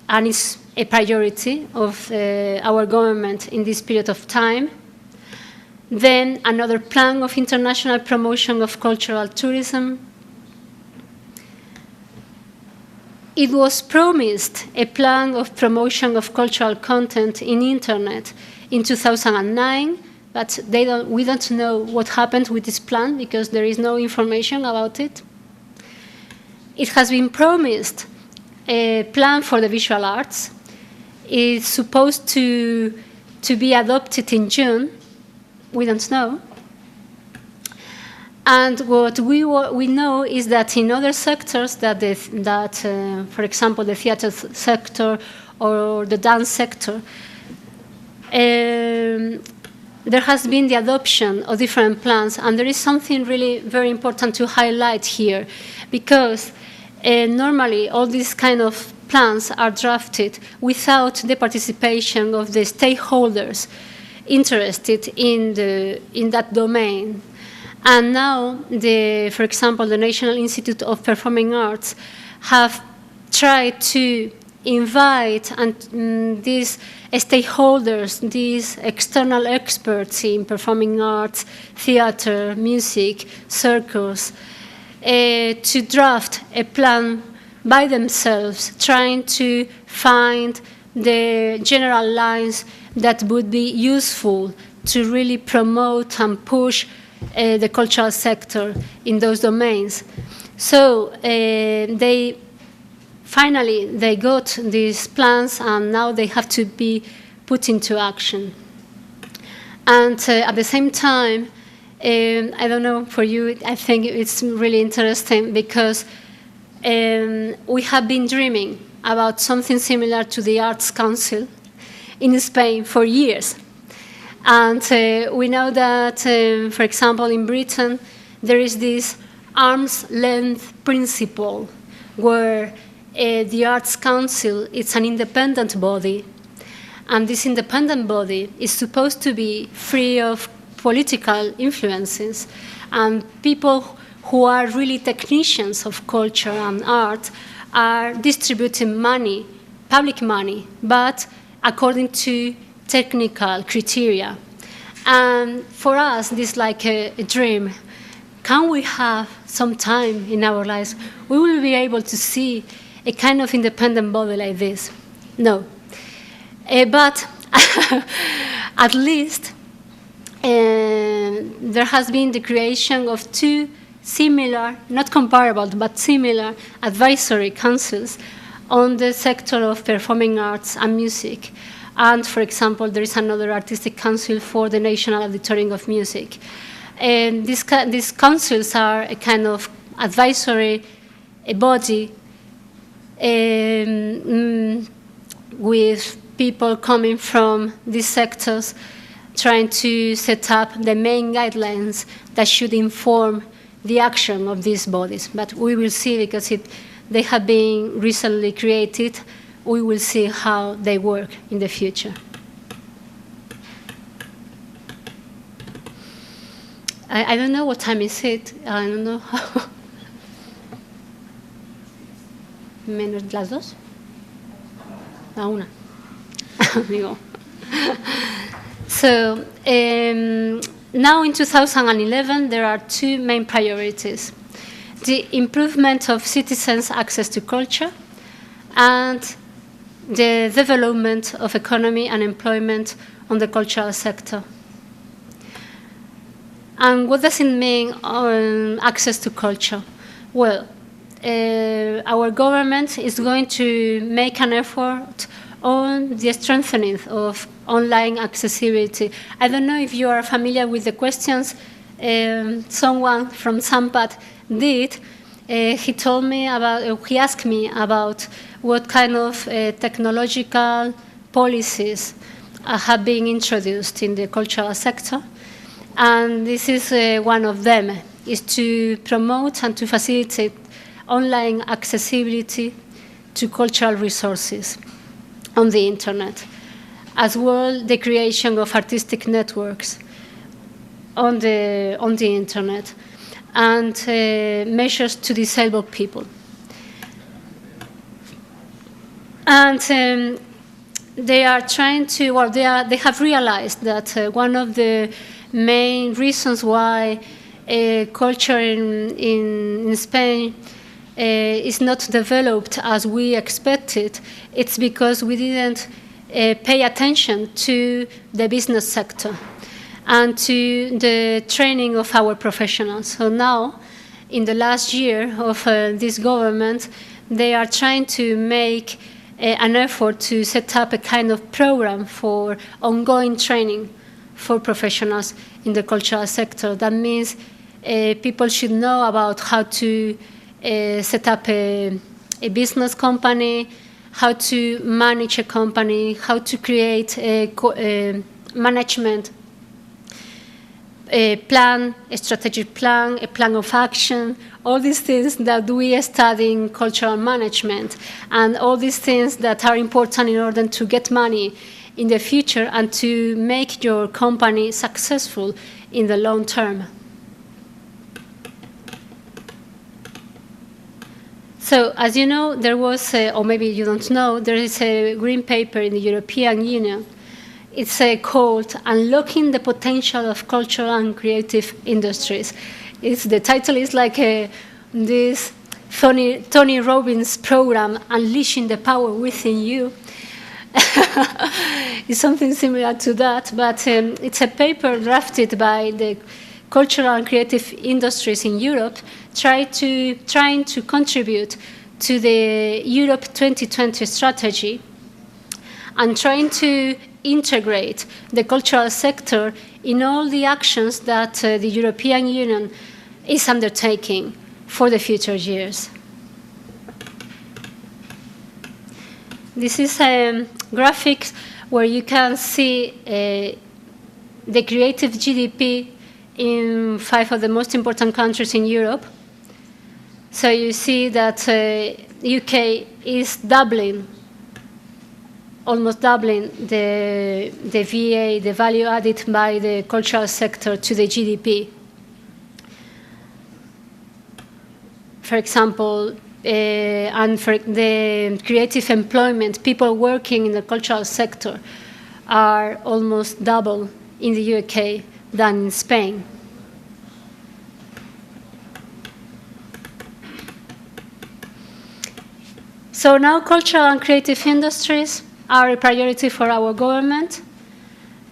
Speaker 1: and is a priority of our government in this period of time. Then another plan of international promotion of cultural tourism. It was promised a plan of promotion of cultural content in internet in 2009, but we don't know what happened with this plan because there is no information about it. It has been promised a plan for the visual arts. It's supposed to be adopted in June. We don't know. And what we know is that in other sectors, for example, the theater sector or the dance sector, there has been the adoption of different plans, and there is something really very important to highlight here, because normally all these kind of plans are drafted without the participation of the stakeholders interested in that domain. And now, for example, the National Institute of Performing Arts have tried to invite these stakeholders, these external experts in performing arts, theater, music, circus, to draft a plan by themselves, trying to find the general lines that would be useful to really promote and push the cultural sector in those domains. So finally they got these plans, and now they have to be put into action. And at the same time, I don't know, for you, I think it's really interesting because we have been dreaming about something similar to the Arts Council in Spain for years. And we know that, for example, in Britain, there is this arm's length principle where the Arts Council is an independent body. And this independent body is supposed to be free of political influences. And people who are really technicians of culture and art are distributing money, public money, but according to technical criteria. And for us, this is like a dream. Can we have some time in our lives? We will be able to see a kind of independent body like this. No. But at least there has been the creation of two similar, not comparable, but similar advisory councils on the sector of performing arts and music. And, for example, there is another artistic council for the National Auditorium of Music. And these councils are a kind of advisory body with people coming from these sectors trying to set up the main guidelines that should inform the action of these bodies. But we will see, because they have been recently created, we will see how they work in the future. I don't know what time is it. I don't know. Menos las dos. La una. Digo. So now in 2011, there are two main priorities: the improvement of citizens' access to culture and the development of economy and employment on the cultural sector. And what does it mean on access to culture? Well, our government is going to make an effort on the strengthening of online accessibility. I don't know if you are familiar with the questions someone from Sampat did. He asked me about what kind of technological policies have been introduced in the cultural sector. And this is one of them, is to promote and to facilitate online accessibility to cultural resources on the internet, as well the creation of artistic networks on the internet, and measures to disable people. And they are trying to, well, they have realized that one of the main reasons why culture in Spain is not developed as we expected, it's because we didn't pay attention to the business sector and to the training of our professionals. So now, in the last year of this government, they are trying to make an effort to set up a kind of program for ongoing training for professionals in the cultural sector. That means people should know about how to set up a business company, how to manage a company, how to create a management plan, a strategic plan, a plan of action, all these things that we study in cultural management, and all these things that are important in order to get money in the future and to make your company successful in the long term. So, as you know, there was, or maybe you don't know, there is a green paper in the European Union. It's called Unlocking the Potential of Cultural and Creative Industries. The title is like this Tony Robbins program, Unleashing the Power Within You. It's something similar to that, but it's a paper drafted by the cultural and creative industries in Europe trying to contribute to the Europe 2020 strategy and trying to integrate the cultural sector in all the actions that the European Union is undertaking for the future years. This is a graphic where you can see the creative GDP in 5 of the most important countries in Europe. So you see that UK is almost doubling the VA, the value added by the cultural sector to the GDP. For example, and for the creative employment, people working in the cultural sector are almost double in the UK than in Spain. So now cultural and creative industries are a priority for our government.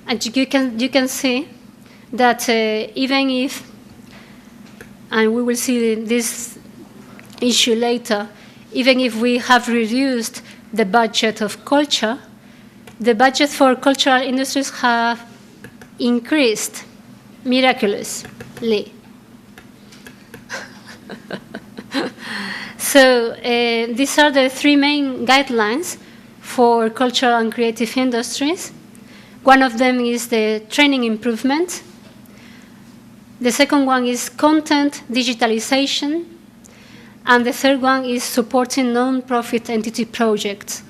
Speaker 1: And you can see that even if, and we will see this issue later, even if we have reduced the budget of culture, the budget for cultural industries have increased miraculously. So these are the 3 main guidelines for cultural and creative industries. One of them is the training improvement. The second one is content digitalization. And the third one is supporting non-profit entity projects.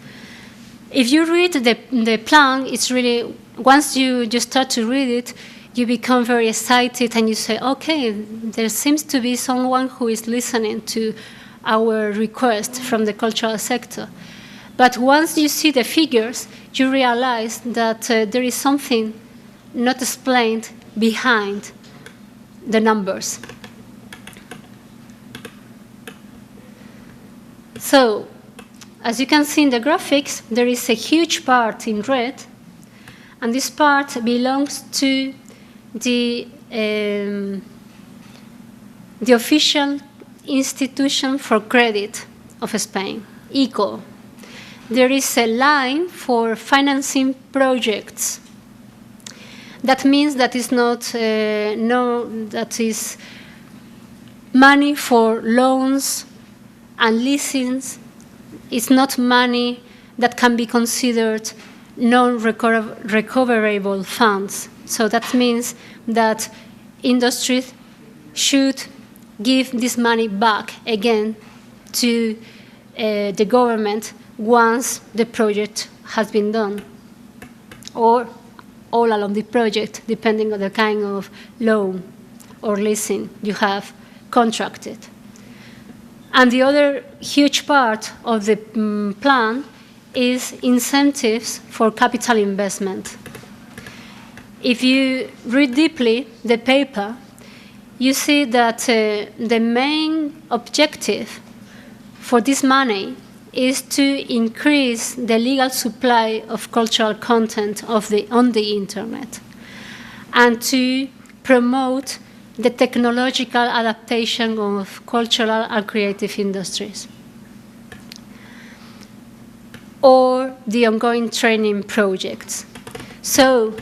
Speaker 1: If you read the plan, it's really, once you start to read it, you become very excited and you say, okay, there seems to be someone who is listening to our request from the cultural sector. But once you see the figures, you realize that there is something not explained behind the numbers. So, as you can see in the graphics, there is a huge part in red, and this part belongs to the official institution for credit of Spain, ICO. There is a line for financing projects. That means that is not that is money for loans and leasings. It's not money that can be considered non-recoverable funds. So that means that industries should give this money back again to the government once the project has been done, or all along the project, depending on the kind of loan or leasing you have contracted. And the other huge part of the plan is incentives for capital investment. If you read deeply the paper, you see that the main objective for this money is to increase the legal supply of cultural content on the internet and to promote the technological adaptation of cultural and creative industries, or the ongoing training projects. So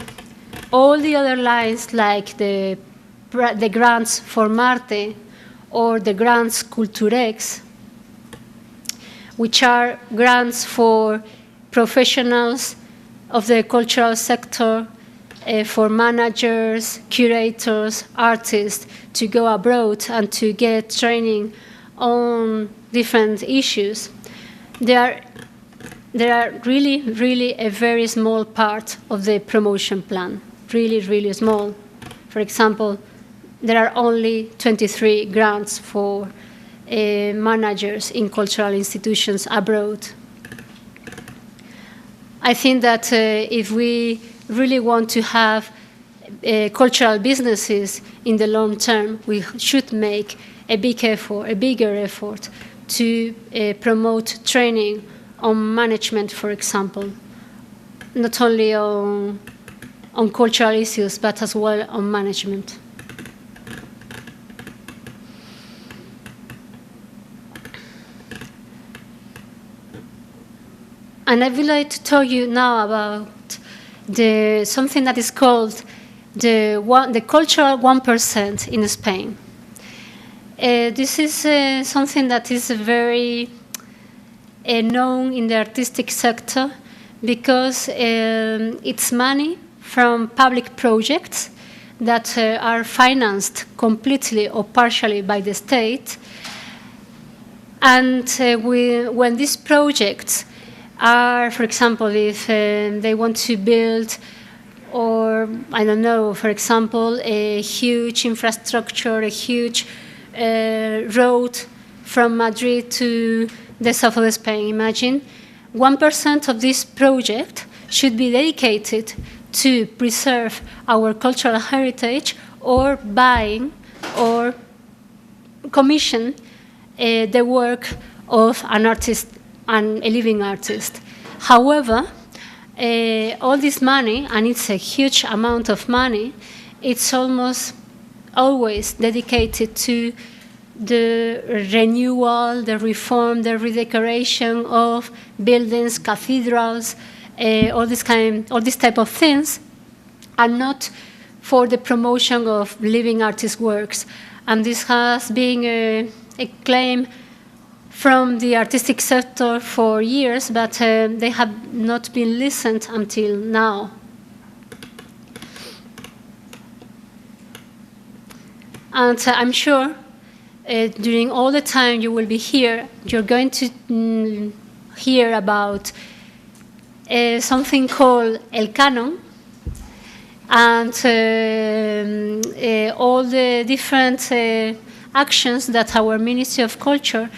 Speaker 1: all the other lines, like the grants for Marte or the grants Culturex, which are grants for professionals of the cultural sector, for managers, curators, artists to go abroad and to get training on different issues. They are really, really a very small part of the promotion plan, really, really small. For example, there are only 23 grants for managers in cultural institutions abroad. I think that if we really want to have cultural businesses in the long term, we should make a bigger effort to promote training on management, for example, not only on cultural issues, but as well on management. And I would like to tell you now about something that is called the cultural 1% in Spain. This is something that is very known in the artistic sector because it's money from public projects that are financed completely or partially by the state. And when these projects are, for example, if they want to build, or I don't know, for example, a huge infrastructure, a huge road from Madrid to the south of Spain, imagine, 1% of this project should be dedicated to preserve our cultural heritage or buying or commission the work of an artist and a living artist. However, all this money, and it's a huge amount of money, it's almost always dedicated to the renewal, the reform, the redecoration of buildings, cathedrals, all this type of things, and not for the promotion of living artist works. And this has been a claim from the artistic sector for years, but they have not been listened until now. And I'm sure during all the time you will be here, you're going to hear about something called El Canon, and all the different actions that our Ministry of Culture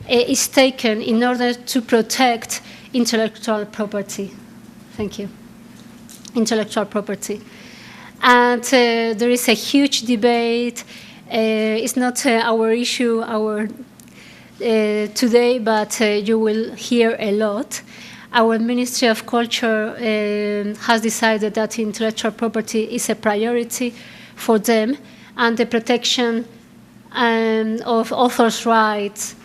Speaker 1: is taken in order to protect intellectual property. Thank you. Intellectual property. And there is a huge debate. It's not our issue today, but you will hear a lot. Our Ministry of Culture has decided that intellectual property is a priority for them, and the protection of authors' rights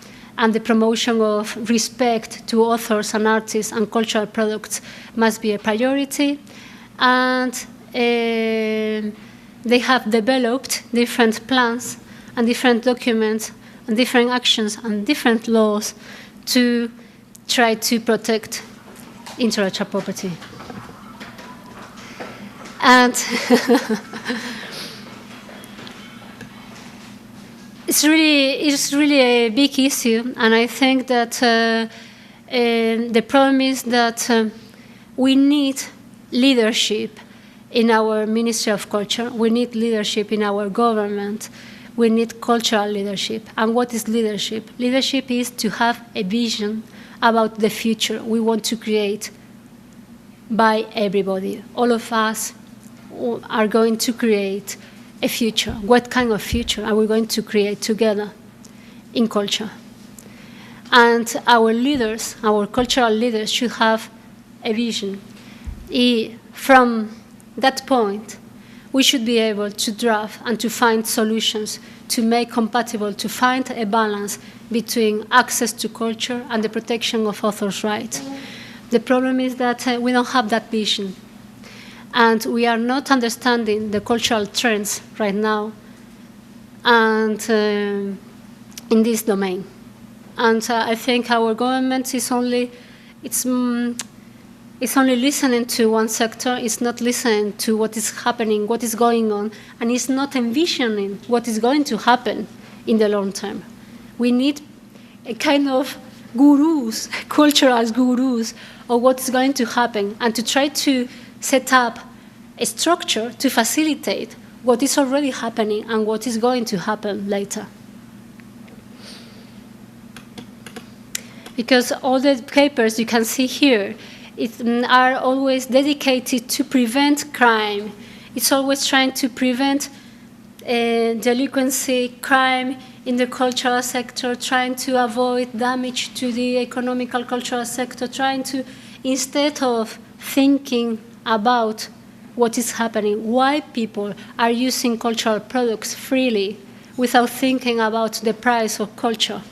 Speaker 1: and the promotion of respect to authors and artists and cultural products must be a priority. And they have developed different plans and different documents and different actions and different laws to try to protect intellectual property. And it's really a big issue, and I think that the problem is that we need leadership in our Ministry of Culture. We need leadership in our government. We need cultural leadership. And what is leadership? Leadership is to have a vision about the future we want to create by everybody. All of us are going to create a future. What kind of future are we going to create together in culture? And our leaders, our cultural leaders, should have a vision. From that point, we should be able to draft and to find solutions to make compatible, to find a balance between access to culture and the protection of authors' rights. The problem is that we don't have that vision. And we are not understanding the cultural trends right now and in this domain. And I think our government is only listening to one sector. It's not listening to what is happening, what is going on, and it's not envisioning what is going to happen in the long term. We need a kind of gurus, cultural gurus, of what's going to happen, and to try to set up a structure to facilitate what is already happening and what is going to happen later. Because all the papers you can see here are always dedicated to prevent crime. It's always trying to prevent delinquency, crime in the cultural sector, trying to avoid damage to the economical cultural sector, trying to, instead of thinking about what is happening, why people are using cultural products freely without thinking about the price of culture,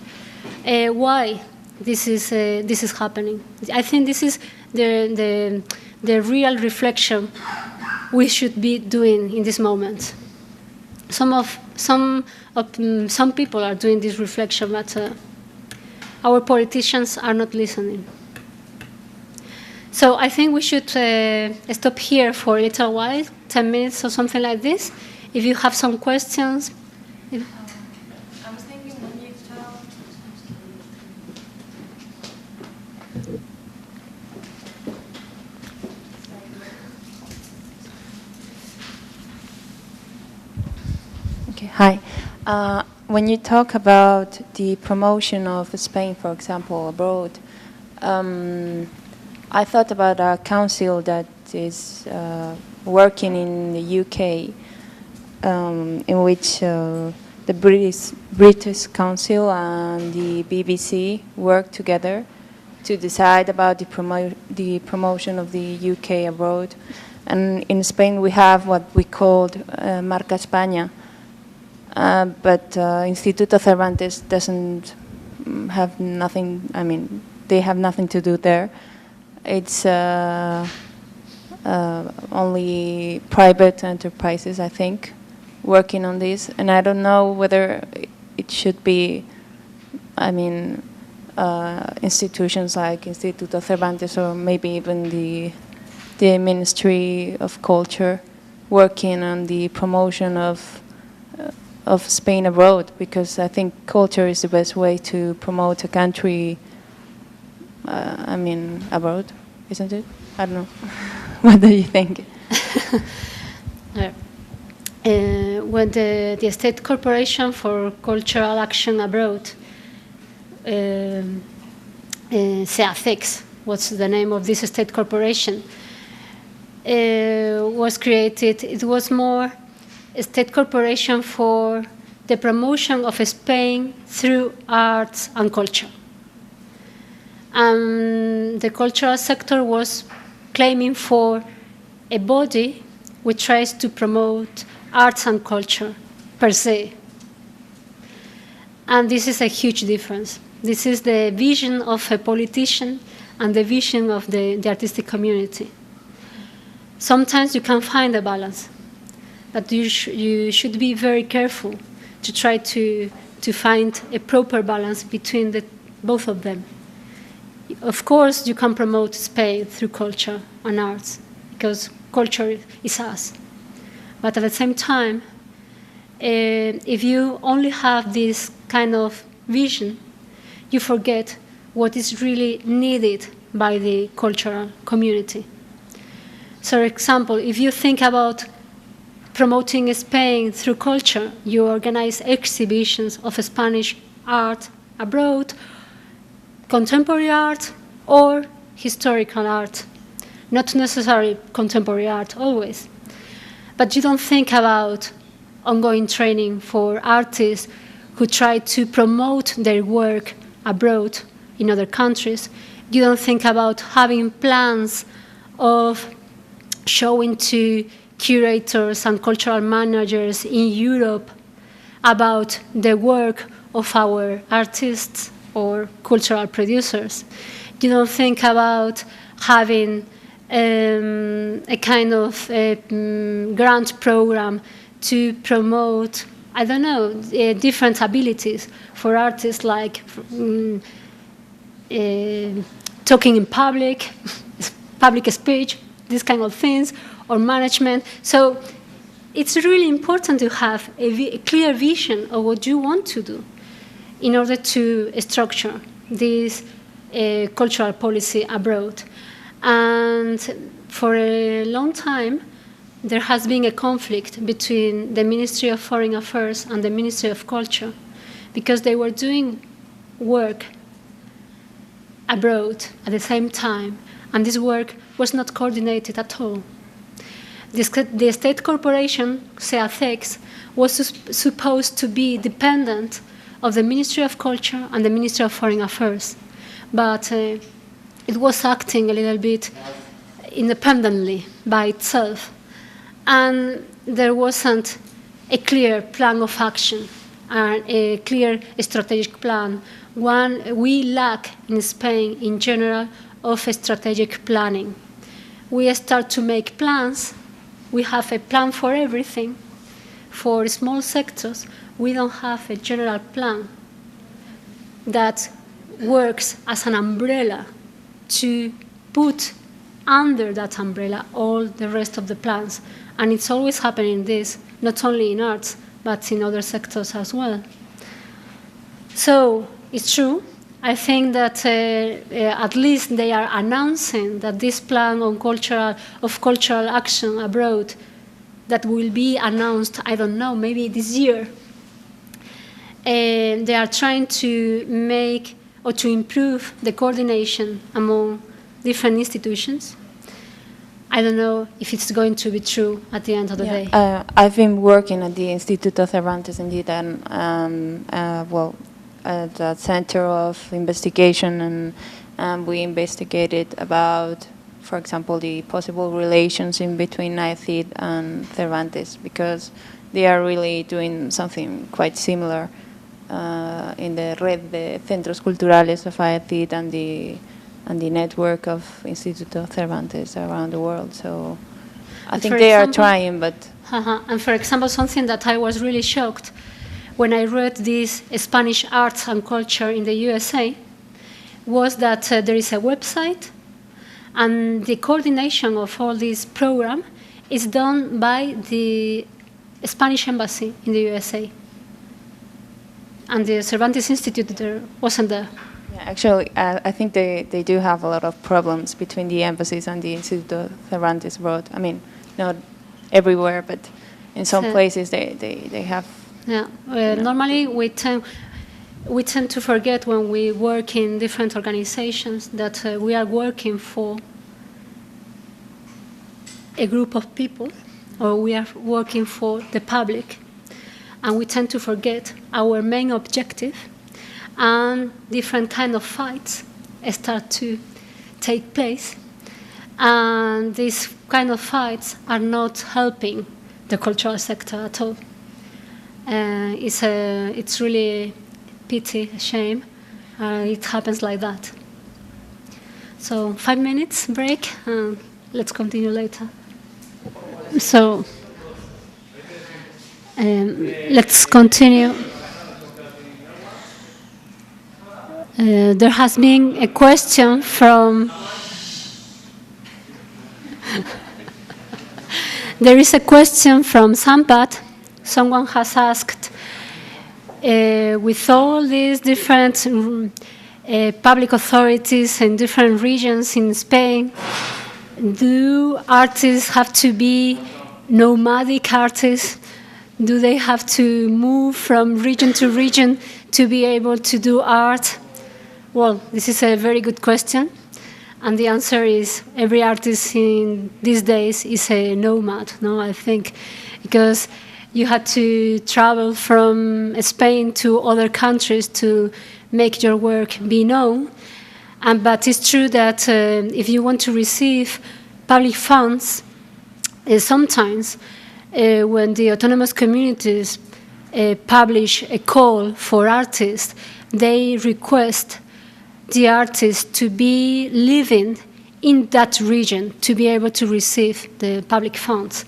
Speaker 1: why this is happening. I think this is the real reflection we should be doing in this moment. Some people are doing this reflection, but our politicians are not listening. So I think we should stop here for a little while, 10 minutes or something like this. If you have some questions.
Speaker 2: I was thinking when you talk. Okay, hi. When you talk about the promotion of Spain, for example, abroad, I thought about a council that is working in the UK, in which the British Council and the BBC work together to decide about the promotion of the UK abroad. And in Spain we have what we called Marca España, but Instituto Cervantes doesn't have nothing, I mean, they have nothing to do there. It's only private enterprises, I think, working on this, and I don't know whether it should be, I mean, institutions like Instituto Cervantes or maybe even the Ministry of Culture working on the promotion of Spain abroad, because I think culture is the best way to promote a country, I mean, abroad, isn't it? I don't know. What do you think?
Speaker 1: When the State Corporation for Cultural Action Abroad, SEACEX, what's the name of this state corporation, was created, it was more a state corporation for the promotion of Spain through arts and culture. And the cultural sector was claiming for a body which tries to promote arts and culture per se. And this is a huge difference. This is the vision of a politician and the vision of the artistic community. Sometimes you can find a balance, but you should be very careful to try to find a proper balance between both of them. Of course, you can promote Spain through culture and arts, because culture is us. But at the same time, if you only have this kind of vision, you forget what is really needed by the cultural community. So, for example, if you think about promoting Spain through culture, you organize exhibitions of Spanish art abroad, contemporary art or historical art. Not necessarily contemporary art always. But you don't think about ongoing training for artists who try to promote their work abroad in other countries. You don't think about having plans of showing to curators and cultural managers in Europe about the work of our artists or cultural producers. You don't think about having a kind of grant program to promote, I don't know, different abilities for artists, like talking in public, public speech, these kind of things, or management. So it's really important to have a clear vision of what you want to do in order to structure this cultural policy abroad. And for a long time, there has been a conflict between the Ministry of Foreign Affairs and the Ministry of Culture, because they were doing work abroad at the same time, and this work was not coordinated at all. The state corporation, SEACEX, was supposed to be dependent of the Ministry of Culture and the Ministry of Foreign Affairs, but it was acting a little bit independently by itself, and there wasn't a clear plan of action and a clear strategic plan. One, we lack in Spain, in general, of a strategic planning. We start to make plans. We have a plan for everything. For small sectors, we don't have a general plan that works as an umbrella to put under that umbrella all the rest of the plans. And it's always happening this, not only in arts, but in other sectors as well. So it's true. I think that at least they are announcing that this plan on cultural action abroad that will be announced, I don't know, maybe this year. They are trying to make or to improve the coordination among different institutions. I don't know if it's going to be true at the end of the day.
Speaker 2: I've been working at the Instituto Cervantes indeed, and at the Center of Investigation, and we investigated about, for example, the possible relations in between ICID and Cervantes, because they are really doing something quite similar in the red de centros culturales of ICID and the network of Instituto Cervantes around the world. So I think they are trying, but...
Speaker 1: And for example, something that I was really shocked when I read this Spanish arts and culture in the USA was that there is a website, and the coordination of all this program is done by the Spanish embassy in the USA. And the Cervantes Institute there wasn't there.
Speaker 2: Yeah, actually, I think they do have a lot of problems between the embassies and the Instituto Cervantes abroad. I mean, not everywhere, but in some places they have.
Speaker 1: Yeah, normally we tend to forget when we work in different organizations that we are working for a group of people, or we are working for the public, and we tend to forget our main objective, and different kind of fights start to take place, and these kind of fights are not helping the cultural sector at all. It's really a pity, a shame. It happens like that. So 5 minutes break, and let's continue later. So let's continue. There has been a question from... There is a question from Sampat. Someone has asked, with all these different public authorities in different regions in Spain, do artists have to be nomadic artists? Do they have to move from region to region to be able to do art? Well, this is a very good question. And the answer is every artist in these days is a nomad, no, I think, because you had to travel from Spain to other countries to make your work be known. But it's true that if you want to receive public funds, sometimes when the autonomous communities publish a call for artists, they request the artists to be living in that region to be able to receive the public funds.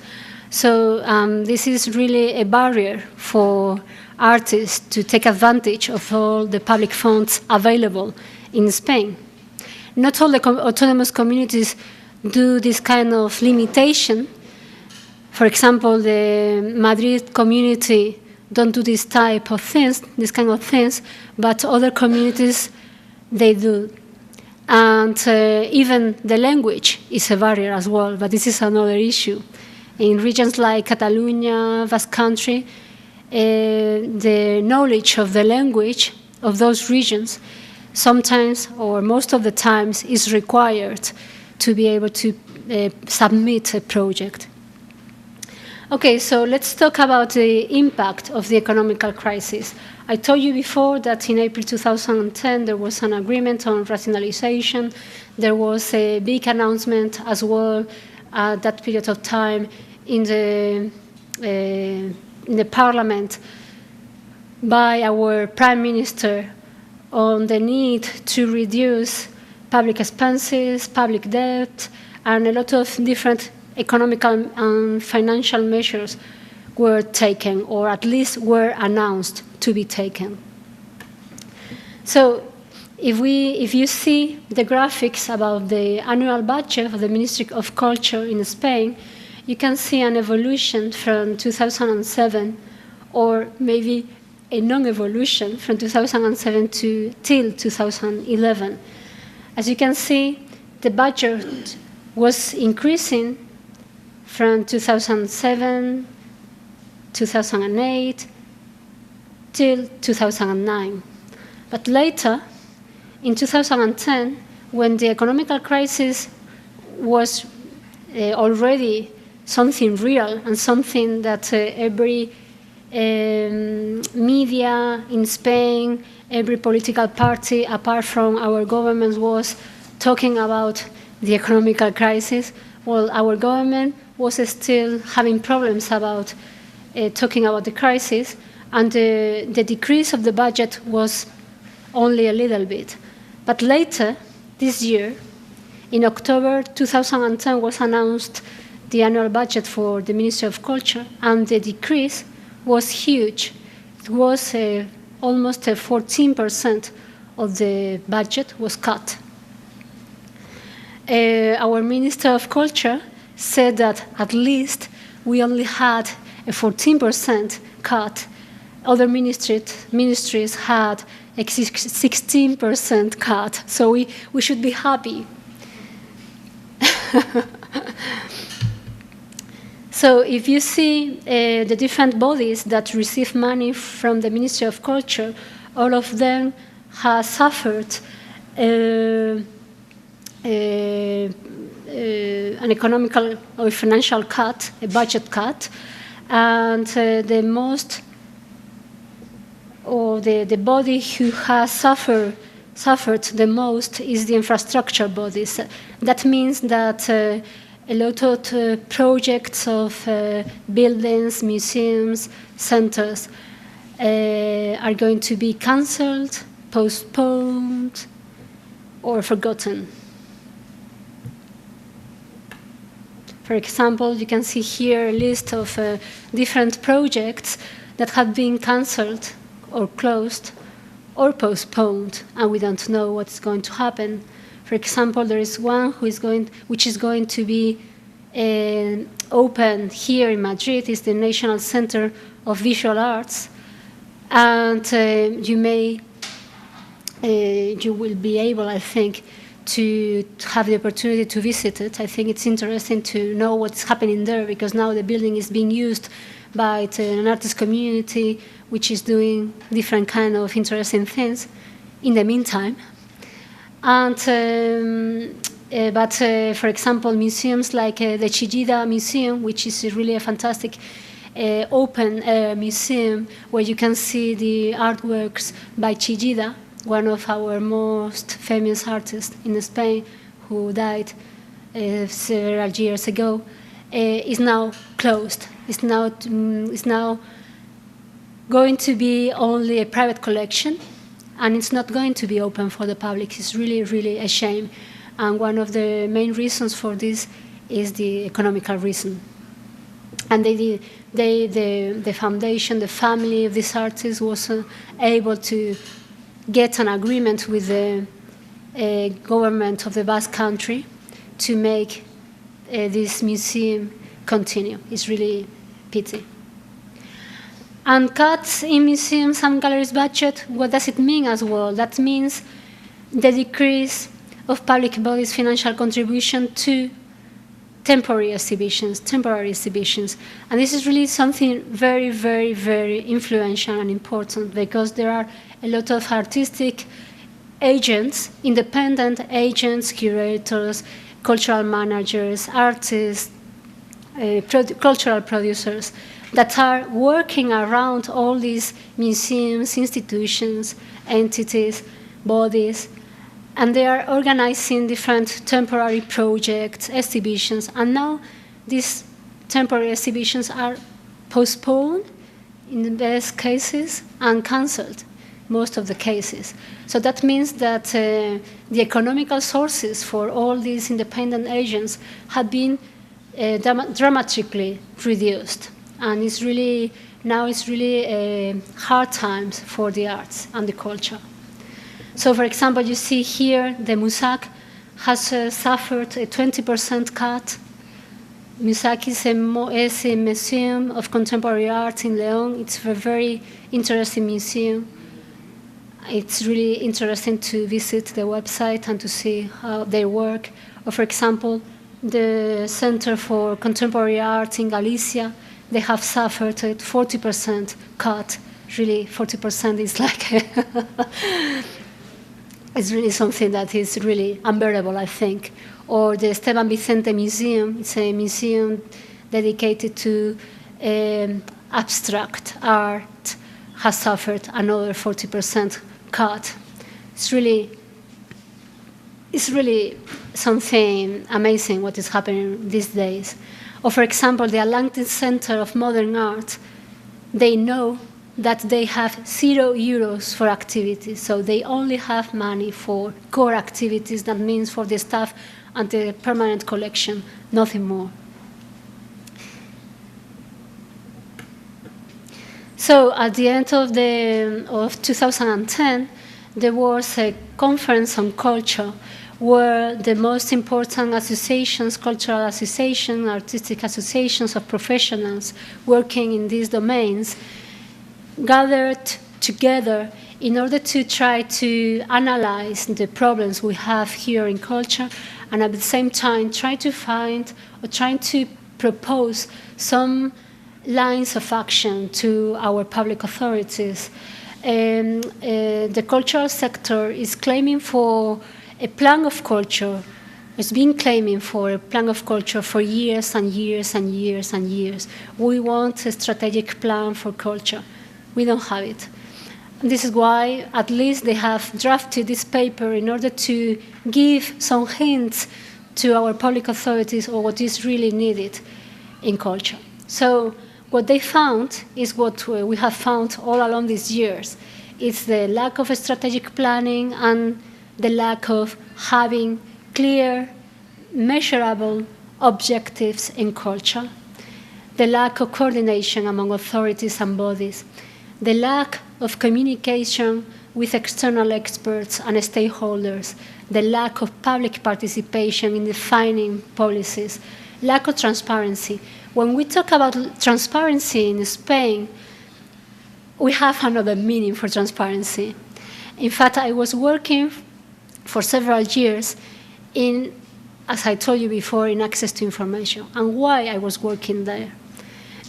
Speaker 1: So this is really a barrier for artists to take advantage of all the public funds available in Spain. Not all the autonomous communities do this kind of limitation. For example, the Madrid community don't do this type of things, this kind of things, but other communities, they do. And even the language is a barrier as well, but this is another issue. In regions like Catalonia, Basque Country, the knowledge of the language of those regions sometimes, or most of the times, is required to be able to submit a project. Okay, so let's talk about the impact of the economical crisis. I told you before that in April 2010 there was an agreement on rationalization. There was a big announcement as well at that period of time in the Parliament by our Prime Minister on the need to reduce public expenses, public debt, and a lot of different economical and financial measures were taken, or at least were announced to be taken. So if you see the graphics about the annual budget of the Ministry of Culture in Spain, you can see an evolution from 2007, or maybe a non-evolution from 2007 till 2011. As you can see, the budget was increasing from 2007, 2008, till 2009. But later, in 2010, when the economic crisis was already something real and something that every media in Spain, every political party, apart from our government, was talking about the economic crisis, well, our government was still having problems about talking about the crisis, and the decrease of the budget was only a little bit. But later, this year, in October 2010 was announced the annual budget for the Ministry of Culture, and the decrease was huge. It was almost 14% of the budget was cut. Our Minister of Culture said that at least we only had a 14% cut. Other ministries had a 16% cut, so we should be happy. So if you see the different bodies that receive money from the Ministry of Culture, all of them have suffered an economical or financial cut, a budget cut, and the most, or the body who has suffered the most is the infrastructure bodies. That means that a lot of projects of buildings, museums, centers are going to be cancelled, postponed, or forgotten. For example, you can see here a list of different projects that have been cancelled or closed or postponed, and we don't know what's going to happen. For example, there is one which is going to be open here in Madrid. Is the National Center of Visual Arts, and you will be able, I think, to have the opportunity to visit it. I think it's interesting to know what's happening there, because now the building is being used by an artist community which is doing different kind of interesting things in the meantime. And for example, museums like the Chillida Museum, which is really a fantastic open air museum where you can see the artworks by Chillida, one of our most famous artists in Spain, who died several years ago, is now closed. It's now going to be only a private collection, and it's not going to be open for the public. It's really, really a shame. And one of the main reasons for this is the economical reason. And the foundation, the family of this artist was able to get an agreement with the government of the Basque Country to make this museum continue. It's really pity. And cuts in museums and galleries budget, what does it mean as well? That means the decrease of public bodies' financial contribution to temporary exhibitions. And this is really something very, very, very influential and important, because there are a lot of artistic agents, independent agents, curators, cultural managers, artists, cultural producers that are working around all these museums, institutions, entities, bodies, and they are organizing different temporary projects, exhibitions, and now these temporary exhibitions are postponed, in the best cases, and cancelled most of the cases. So that means that the economical sources for all these independent agents have been dramatically reduced. And it's really, now it's really hard times for the arts and the culture. So for example, you see here the MUSAC has suffered a 20% cut. MUSAC is a museum of contemporary art in León. It's a very interesting museum. It's really interesting to visit the website and to see how they work. Or for example, the Center for Contemporary Art in Galicia, they have suffered a 40% cut. Really, 40% is like, it's really something that is really unbearable, I think. Or the Esteban Vicente Museum, it's a museum dedicated to abstract art, has suffered another 40% cut. It's really something amazing what is happening these days. Or for example, the Atlantic Center of Modern Art, they know that they have €0 for activities, so they only have money for core activities, that means for the staff and the permanent collection, nothing more. So at the end of 2010, there was a conference on culture where the most important associations, cultural associations, artistic associations of professionals working in these domains, gathered together in order to try to analyze the problems we have here in culture, and at the same time try to find or trying to propose some lines of action to our public authorities. The cultural sector is claiming for a plan of culture. It's been claiming for a plan of culture for years and years and years and years. We want a strategic plan for culture. We don't have it. And this is why, at least, they have drafted this paper in order to give some hints to our public authorities on what is really needed in culture. So what they found is what we have found all along these years. It's the lack of strategic planning and the lack of having clear, measurable objectives in culture, the lack of coordination among authorities and bodies, the lack of communication with external experts and stakeholders, the lack of public participation in defining policies, lack of transparency. When we talk about transparency in Spain, we have another meaning for transparency. In fact, I was working for several years in, as I told you before, in access to information. And why I was working there?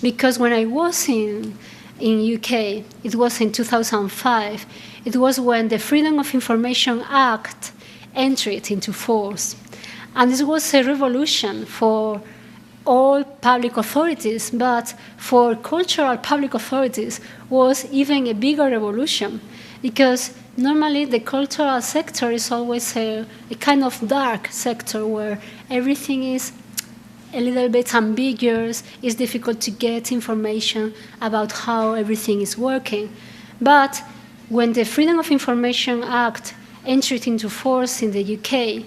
Speaker 1: Because when I was in UK, it was in 2005, it was when the Freedom of Information Act entered into force. And this was a revolution for all public authorities, but for cultural public authorities was even a bigger revolution, because normally the cultural sector is always a kind of dark sector where everything is a little bit ambiguous, it's difficult to get information about how everything is working. But when the Freedom of Information Act entered into force in the UK,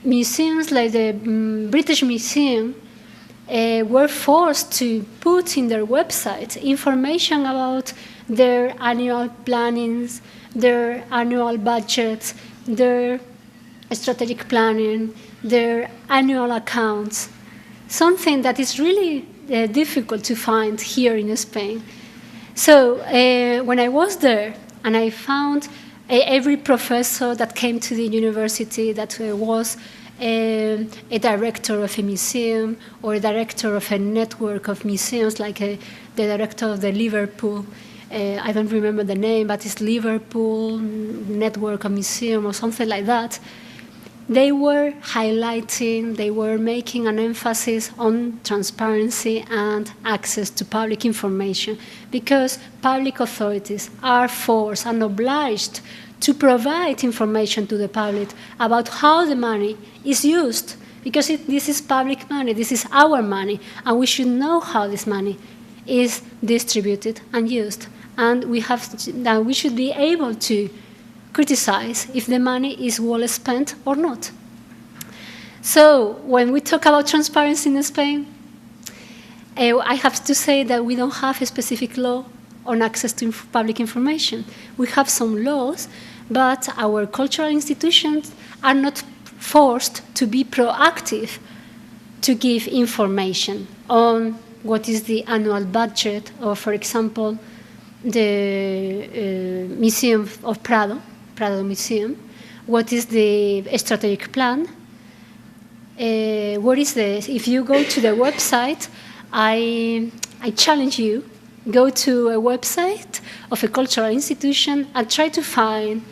Speaker 1: museums like the British Museum were forced to put in their website information about their annual plannings, their annual budgets, their strategic planning, their annual accounts, something that is really difficult to find here in Spain. So when I was there and I found every professor that came to the university that was a director of a museum or a director of a network of museums, like the director of the Liverpool, I don't remember the name, but it's Liverpool Network of Museum or something like that. They were highlighting, they were making an emphasis on transparency and access to public information, because public authorities are forced and obliged to provide information to the public about how the money is used, because this is public money, this is our money, and we should know how this money is distributed and used. And we should be able to criticize if the money is well spent or not. So when we talk about transparency in Spain, I have to say that we don't have a specific law on access to public information. We have some laws, but our cultural institutions are not forced to be proactive to give information on what is the annual budget or, for example, the Museum of Prado Museum, what is the strategic plan, what is the, if you go to the website, I challenge you, go to a website of a cultural institution and try to find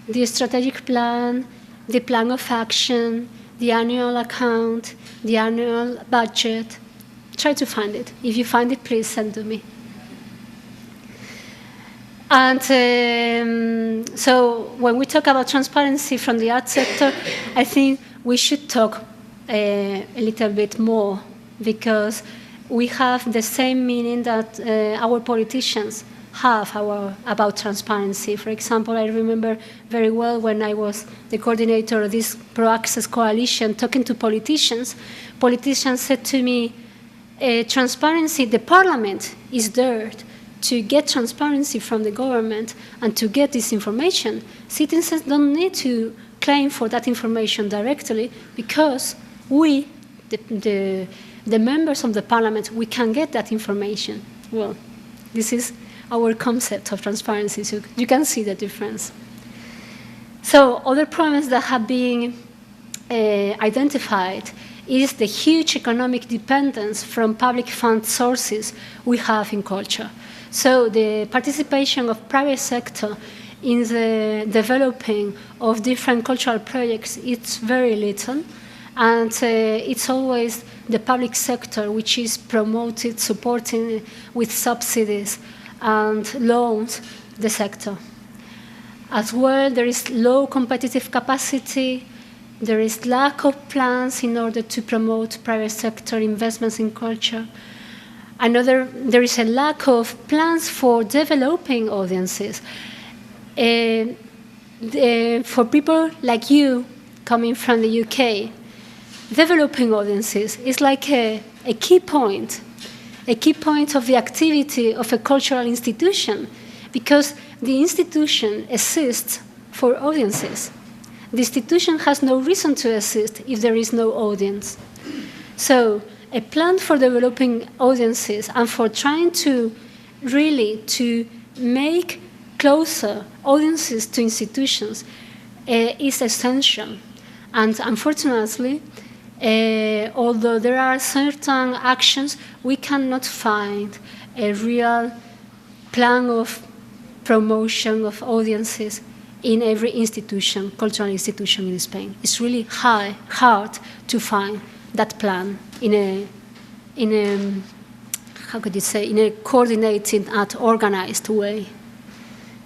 Speaker 1: the strategic plan, the plan of action, the annual account, the annual budget. Try to find it. If you find it, please send to me. And so when we talk about transparency from the art sector, I think we should talk a little bit more, because we have the same meaning that our politicians have about transparency. For example, I remember very well when I was the coordinator of this pro-access coalition talking to politicians. Politicians said to me, transparency, the parliament is there to get transparency from the government and to get this information. Citizens don't need to claim for that information directly, because we, the members of the parliament, we can get that information. Well, this is our concept of transparency, so you can see the difference. So other problems that have been identified is the huge economic dependence from public fund sources we have in culture. So the participation of private sector in the developing of different cultural projects, it's very little. And it's always the public sector which is promoted, supporting with subsidies and loans the sector. As well, there is low competitive capacity. There is lack of plans in order to promote private sector investments in culture. There is a lack of plans for developing audiences. For people like you coming from the UK, developing audiences is like a key point of the activity of a cultural institution, because the institution exists for audiences. The institution has no reason to exist if there is no audience. So a plan for developing audiences and for trying to really to make closer audiences to institutions is essential. And unfortunately, although there are certain actions, we cannot find a real plan of promotion of audiences in every institution, cultural institution in Spain. It's really hard to find that plan in a how could you say, in a coordinated and organized way.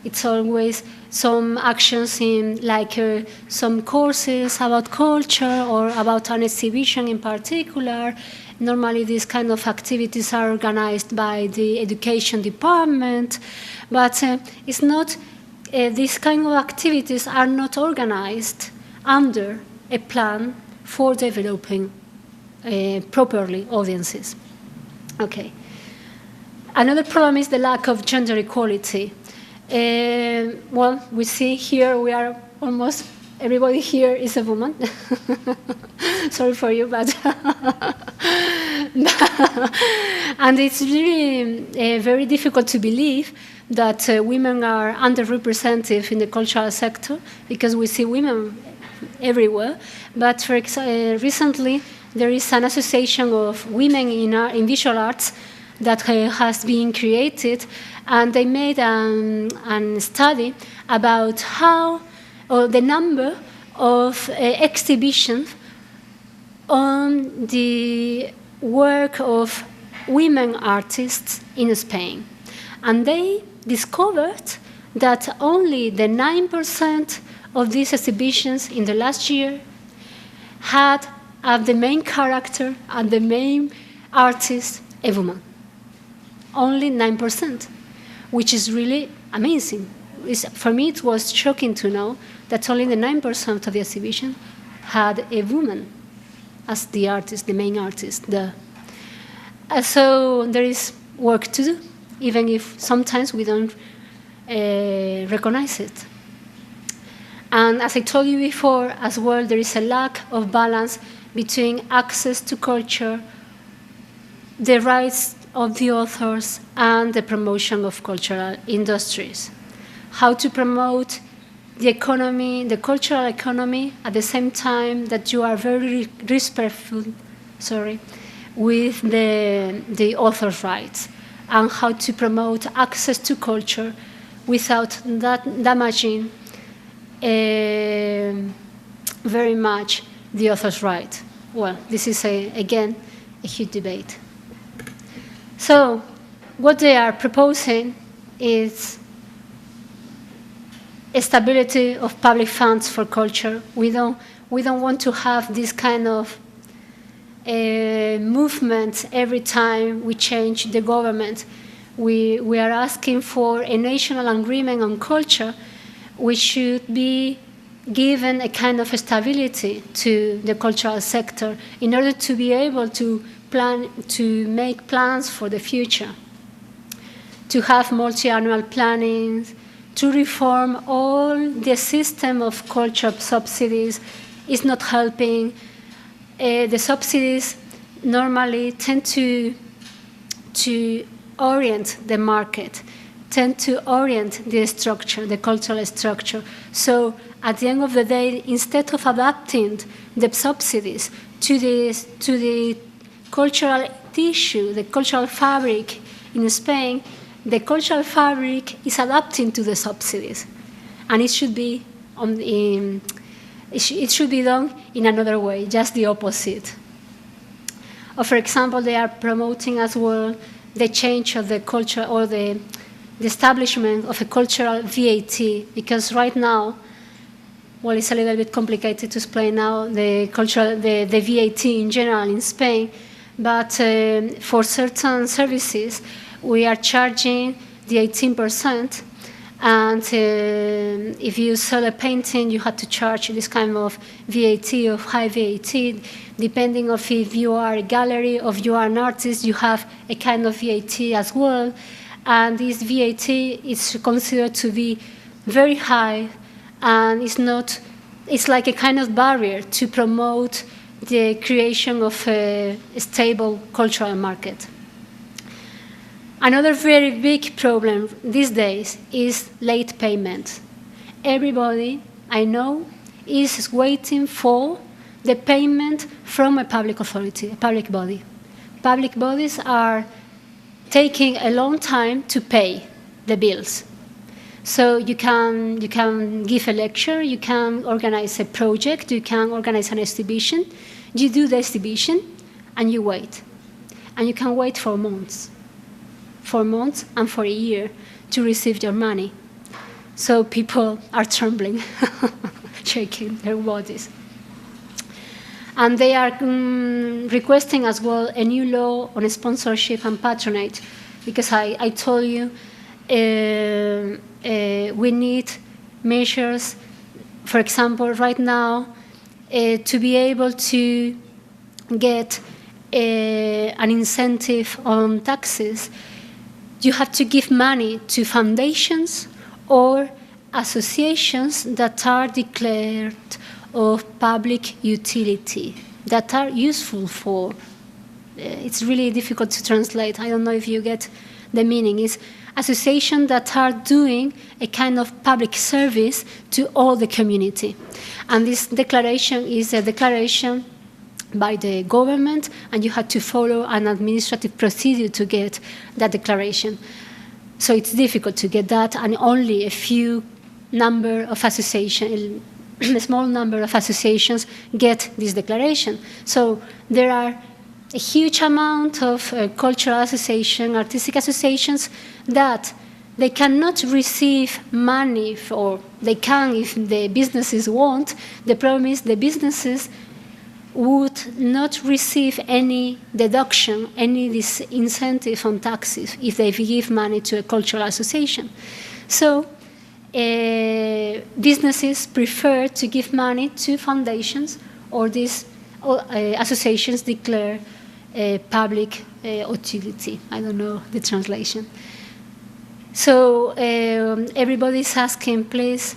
Speaker 1: It's always some actions in like some courses about culture or about an exhibition in particular. Normally these kind of activities are organized by the education department, but it's not, these kind of activities are not organized under a plan for developing properly audiences. Okay. Another problem is the lack of gender equality. Well, we see here we are almost everybody here is a woman. Sorry for you, but and it's really very difficult to believe that women are underrepresented in the cultural sector, because we see women everywhere. But for recently, there is an association of women in visual arts that has been created, and they made a study about how, or the number of exhibitions on the work of women artists in Spain. And they discovered that only the 9% of these exhibitions in the last year had the main character and the main artist a woman. only 9%, which is really amazing. For me, it was shocking to know that only the 9% of the exhibition had a woman as the artist, the main artist. So there is work to do, even if sometimes we don't recognize it. And as I told you before, as well, there is a lack of balance between access to culture, the rights of the authors, and the promotion of cultural industries. How to promote the economy, the cultural economy, at the same time that you are very respectful, with the author's rights, and how to promote access to culture without that damaging very much the author's right. Well, this is, again, a huge debate. So what they are proposing is a stability of public funds for culture. We don't want to have this kind of movement every time we change the government. We are asking for a national agreement on culture, which should be given a kind of stability to the cultural sector in order to be able to make plans for the future, to have multi-annual planning, to reform all the system of culture subsidies is not helping. The subsidies normally tend to orient the market, tend to orient the structure, the cultural structure. So at the end of the day, instead of adapting the subsidies to the cultural tissue, the cultural fabric in Spain, the cultural fabric is adapting to the subsidies, and it should be it should be done in another way, just the opposite. Or, for example, they are promoting as well the change of the culture or the establishment of a cultural VAT, because right now, well, it's a little bit complicated to explain now the VAT in general in Spain, but for certain services, we are charging the 18%, and if you sell a painting, you have to charge this kind of VAT, of high VAT, depending on if you are a gallery or if you are an artist, you have a kind of VAT as well, and this VAT is considered to be very high, and it's like a kind of barrier to promote the creation of a stable cultural market. Another very big problem these days is late payment. Everybody I know is waiting for the payment from a public authority, a public body. Public bodies are taking a long time to pay the bills. So you can give a lecture, you can organize a project, you can organize an exhibition. You do the exhibition, and you wait. And you can wait for months and for a year to receive your money. So people are trembling, shaking their bodies. And they are requesting as well a new law on sponsorship and patronage, because I told you we need measures, for example, right now, to be able to get an incentive on taxes. You have to give money to foundations or associations that are declared of public utility, that are useful for. It's really difficult to translate. I don't know if you get the meaning. It's associations that are doing a kind of public service to all the community. And this declaration is a declaration by the government, and you have to follow an administrative procedure to get that declaration. So it's difficult to get that, and only a few number of associations, a small number of associations get this declaration. So there are a huge amount of cultural associations, artistic associations, that they cannot receive money for, they can if the businesses want. The problem is the businesses would not receive any deduction, any disincentive on taxes if they give money to a cultural association. So businesses prefer to give money to foundations, or these associations declare public utility. I don't know the translation. So everybody's asking, please,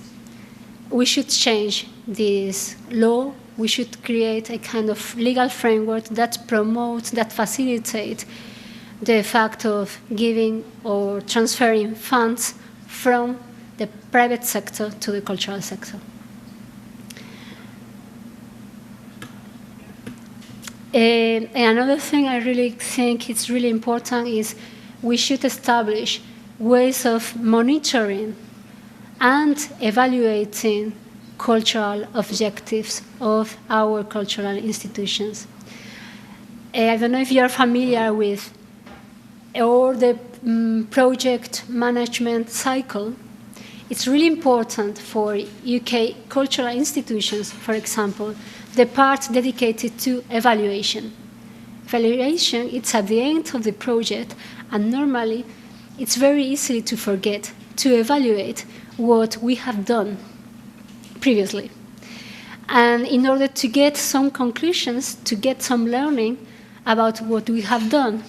Speaker 1: we should change this law. We should create a kind of legal framework that promotes, that facilitates the fact of giving or transferring funds from the private sector to the cultural sector. And another thing I really think is really important is we should establish ways of monitoring and evaluating cultural objectives of our cultural institutions. I don't know if you are familiar with or the project management cycle. It's really important for UK cultural institutions, for example, the part dedicated to evaluation. Evaluation, it's at the end of the project, and normally it's very easy to forget to evaluate what we have done previously. And in order to get some conclusions, to get some learning about what we have done,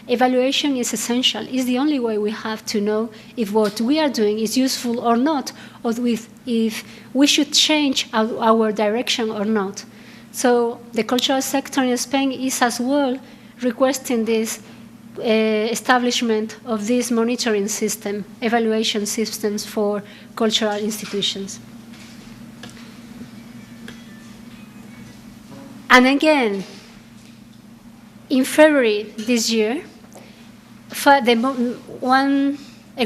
Speaker 1: evaluation is essential. It's the only way we have to know if what we are doing is useful or not, or if we should change our direction or not. So the cultural sector in Spain is as well requesting this establishment of this monitoring system, evaluation systems for cultural institutions. And again, in February this year, a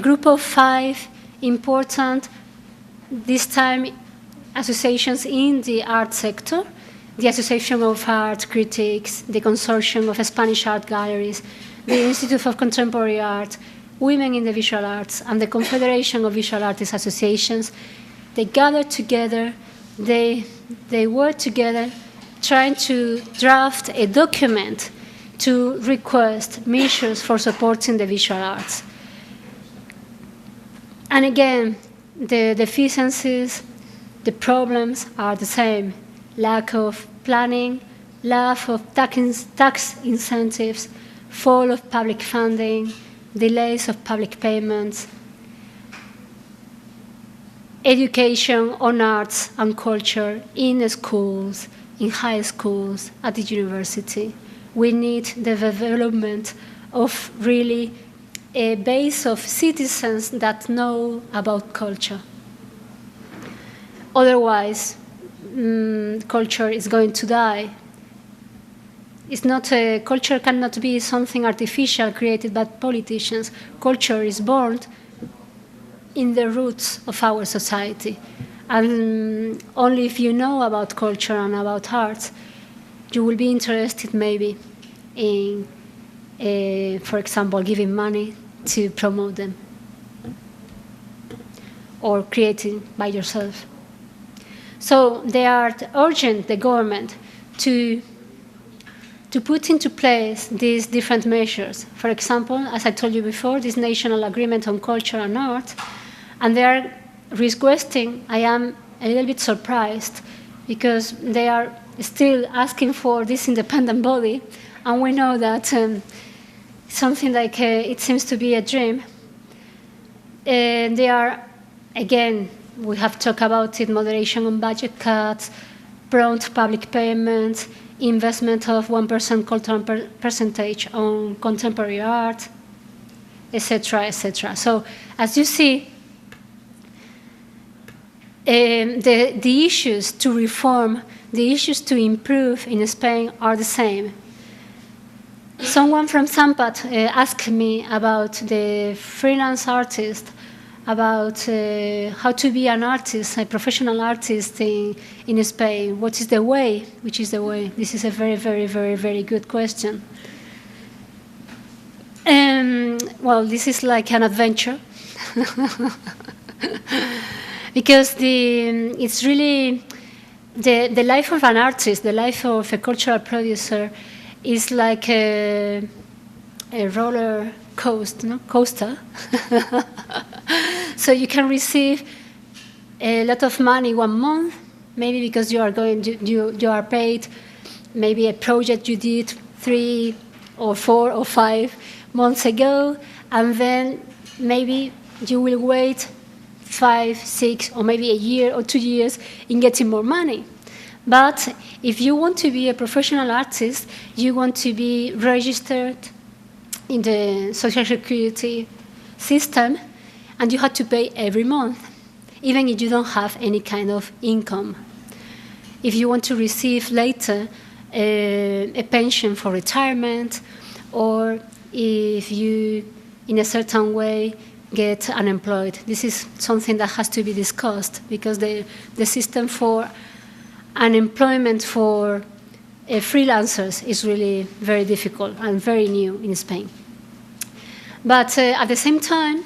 Speaker 1: group of 5 important, this time, associations in the art sector, the Association of Art Critics, the Consortium of Spanish Art Galleries, the Institute of Contemporary Art, Women in the Visual Arts, and the Confederation of Visual Artists Associations, they gathered together, they worked together trying to draft a document to request measures for supporting the visual arts. And again, the deficiencies, the problems are the same. Lack of planning, lack of tax incentives, fall of public funding, delays of public payments, education on arts and culture in schools, in high schools, at the university. We need the development of really a base of citizens that know about culture. Otherwise, culture is going to die. It's not culture cannot be something artificial created by politicians. Culture is born in the roots of our society. And only if you know about culture and about arts, you will be interested maybe in, for example, giving money to promote them or creating by yourself. So they are urging the government to put into place these different measures. For example, as I told you before, this national agreement on culture and art, and they are requesting, I am a little bit surprised, because they are still asking for this independent body, and we know that something like it seems to be a dream. And they are, again, we have talked about it, moderation on budget cuts, prompt public payments, investment of 1% cultural percentage on contemporary art, etc., etc. So, as you see, the issues to reform, the issues to improve in Spain are the same. Someone from Zampat asked me about the freelance artist, about how to be an artist, a professional artist in Spain. What is the way? Which is the way? This is a very, very, very, very good question. Well, this is like an adventure. Because it's really the life of an artist, the life of a cultural producer, is like a roller coaster. So you can receive a lot of money one month, maybe because you are paid maybe a project you did 3 or 4 or 5 months ago, and then maybe you will wait 5, 6, or maybe a year or 2 years in getting more money. But if you want to be a professional artist, you want to be registered in the Social Security system, and you have to pay every month, even if you don't have any kind of income. If you want to receive later a pension for retirement, or if you, in a certain way, get unemployed. This is something that has to be discussed, because the system for unemployment for freelancers is really very difficult and very new in Spain. But at the same time,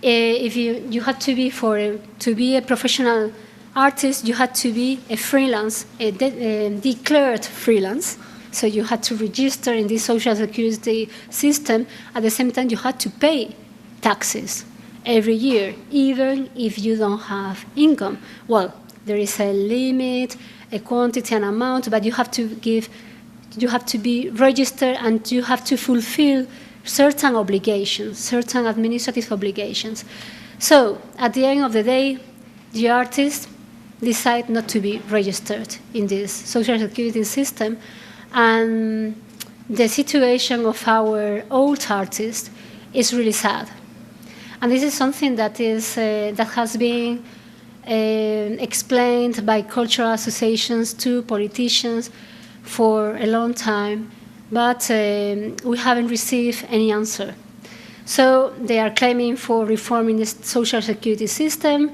Speaker 1: if you had to be to be a professional artist, you had to be a freelance, a declared freelance. So you had to register in the Social Security system. At the same time, you had to pay taxes every year, even if you don't have income. Well, there is a limit, a quantity and amount, but you have to be registered, and you have to fulfill certain obligations, certain administrative obligations. So at the end of the day, the artists decide not to be registered in this Social Security system, and the situation of our old artists is really sad. And this is something that has been explained by cultural associations to politicians for a long time, but we haven't received any answer. So they are claiming for reforming the Social Security system,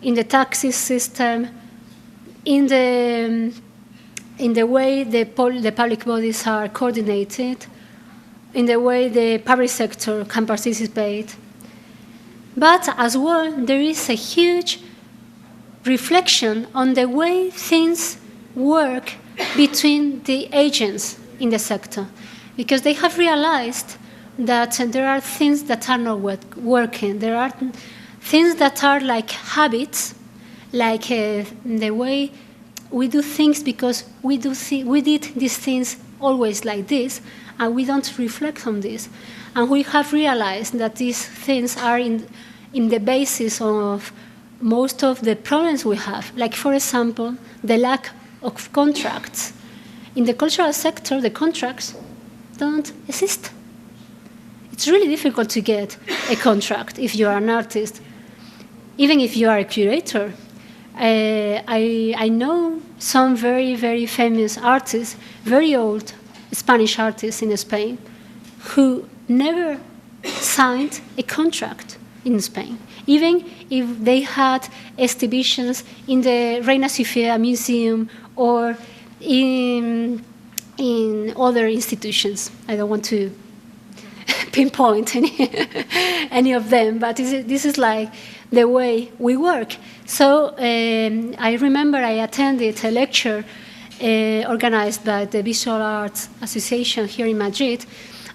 Speaker 1: in the taxes system, in the way the public bodies are coordinated, in the way the public sector can participate. But as well, there is a huge reflection on the way things work between the agents in the sector, because they have realized that there are things that are not working. There are things that are like habits, like the way we do things, because we did these things always like this, and we don't reflect on this. And we have realized that these things are in the basis of most of the problems we have. Like, for example, the lack of contracts. In the cultural sector, the contracts don't exist. It's really difficult to get a contract if you are an artist, even if you are a curator. I know some very, very famous artists, very old Spanish artists in Spain, who never signed a contract in Spain, even if they had exhibitions in the Reina Sofía Museum or in other institutions. I don't want to pinpoint any of them, but this is like the way we work. So I remember I attended a lecture organized by the Visual Arts Association here in Madrid,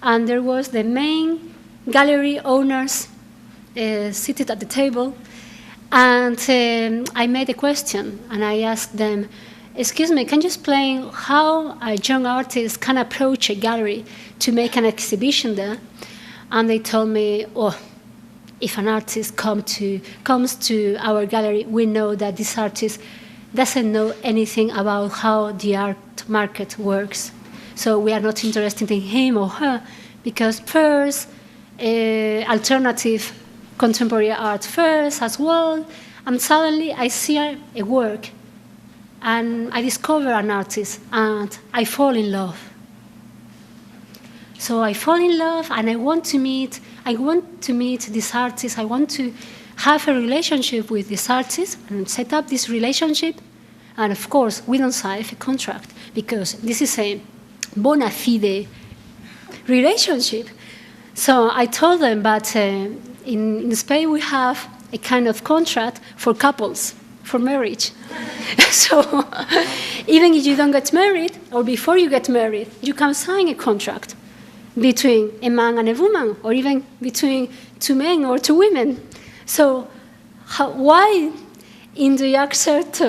Speaker 1: and there was the main gallery owners seated at the table, and I made a question, and I asked them, excuse me, can you explain how a young artist can approach a gallery to make an exhibition there? And they told me, oh, if an artist comes to our gallery, we know that this artist doesn't know anything about how the art market works. So we are not interested in him or her, because first, alternative contemporary art first as well, and suddenly I see a work, and I discover an artist, and I fall in love. So I fall in love, and I want to meet this artist. I want to have a relationship with this artist and set up this relationship. And of course, we don't sign a contract, because this is a bona fide relationship. So I told them, but in Spain we have a kind of contract for couples, for marriage. So even if you don't get married, or before you get married, you can sign a contract between a man and a woman, or even between two men or two women. So why in the excerpt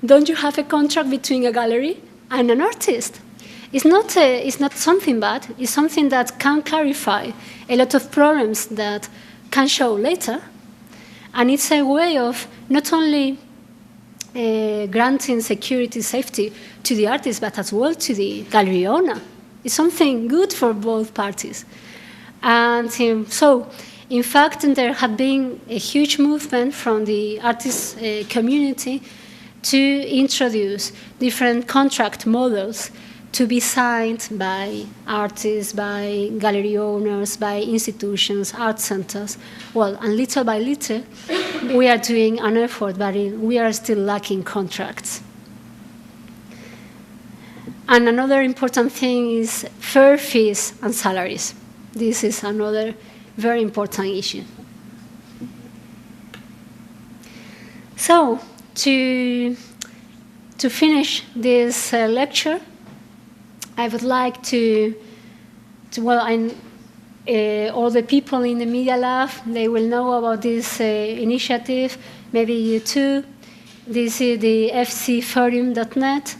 Speaker 1: don't you have a contract between a gallery and an artist? It's not something bad. It's something that can clarify a lot of problems that can show later. And it's a way of not only granting security, safety to the artist, but as well to the gallery owner. It's something good for both parties. And so, in fact, there had been a huge movement from the artist community to introduce different contract models to be signed by artists, by gallery owners, by institutions, art centers. Well, and little by little, we are doing an effort, but we are still lacking contracts. And another important thing is fair fees and salaries. This is another very important issue. So, to finish this lecture, I would like all the people in the Media Lab, they will know about this initiative, maybe you too. This is the fcforum.net,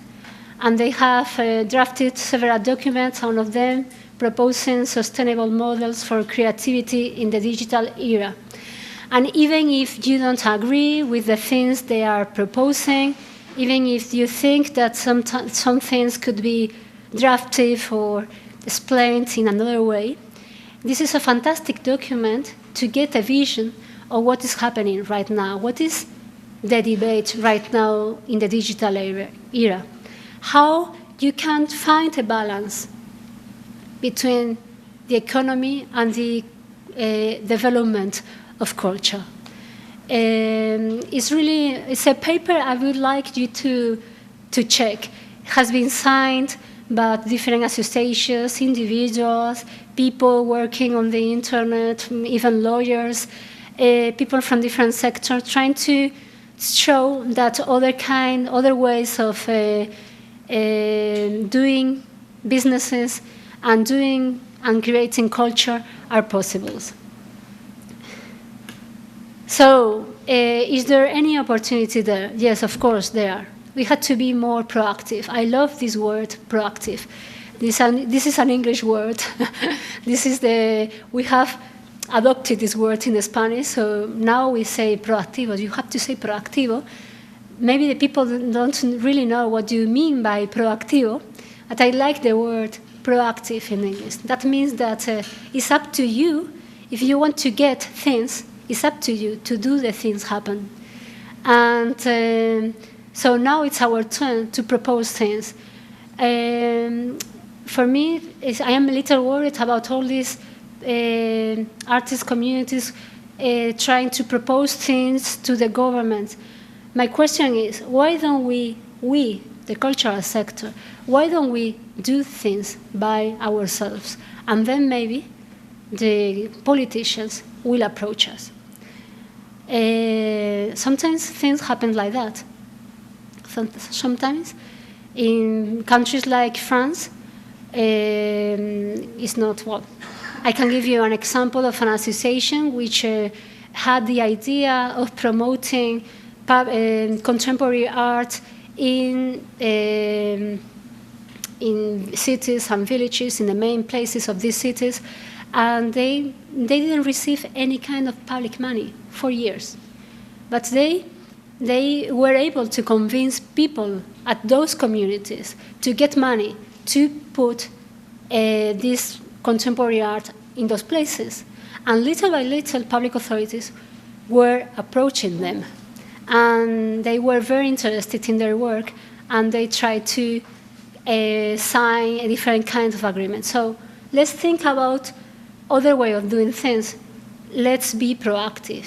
Speaker 1: and they have drafted several documents, all of them proposing sustainable models for creativity in the digital era. And even if you don't agree with the things they are proposing, even if you think that some things could be drafted or explained in another way, this is a fantastic document to get a vision of what is happening right now, what is the debate right now in the digital era, how you can find a balance between the economy and the development of culture. It's a paper I would like you to check. It has been signed by different associations, individuals, people working on the internet, even lawyers, people from different sectors, trying to show that other ways of doing businesses and creating culture are possible. So, is there any opportunity there? Yes, of course, there are. We had to be more proactive. I love this word, proactive. This is an English word. We have adopted this word in Spanish, so now we say proactivo. You have to say proactivo. Maybe the people don't really know what you mean by proactivo, but I like the word proactive in English. That means that it's up to you. If you want to get things, it's up to you to do the things happen. And so now it's our turn to propose things. For me, I am a little worried about all these artist communities trying to propose things to the government. My question is, why don't we, the cultural sector, why don't we do things by ourselves? And then maybe the politicians will approach us. Sometimes things happen like that. Sometimes in countries like France, it's not well. I can give you an example of an association which had the idea of promoting contemporary art in cities and villages, in the main places of these cities, and they didn't receive any kind of public money for years. But they were able to convince people at those communities to get money to put this contemporary art in those places. And little by little, public authorities were approaching them. And they were very interested in their work, and they tried to sign a different kind of agreement. So let's think about other way of doing things. Let's be proactive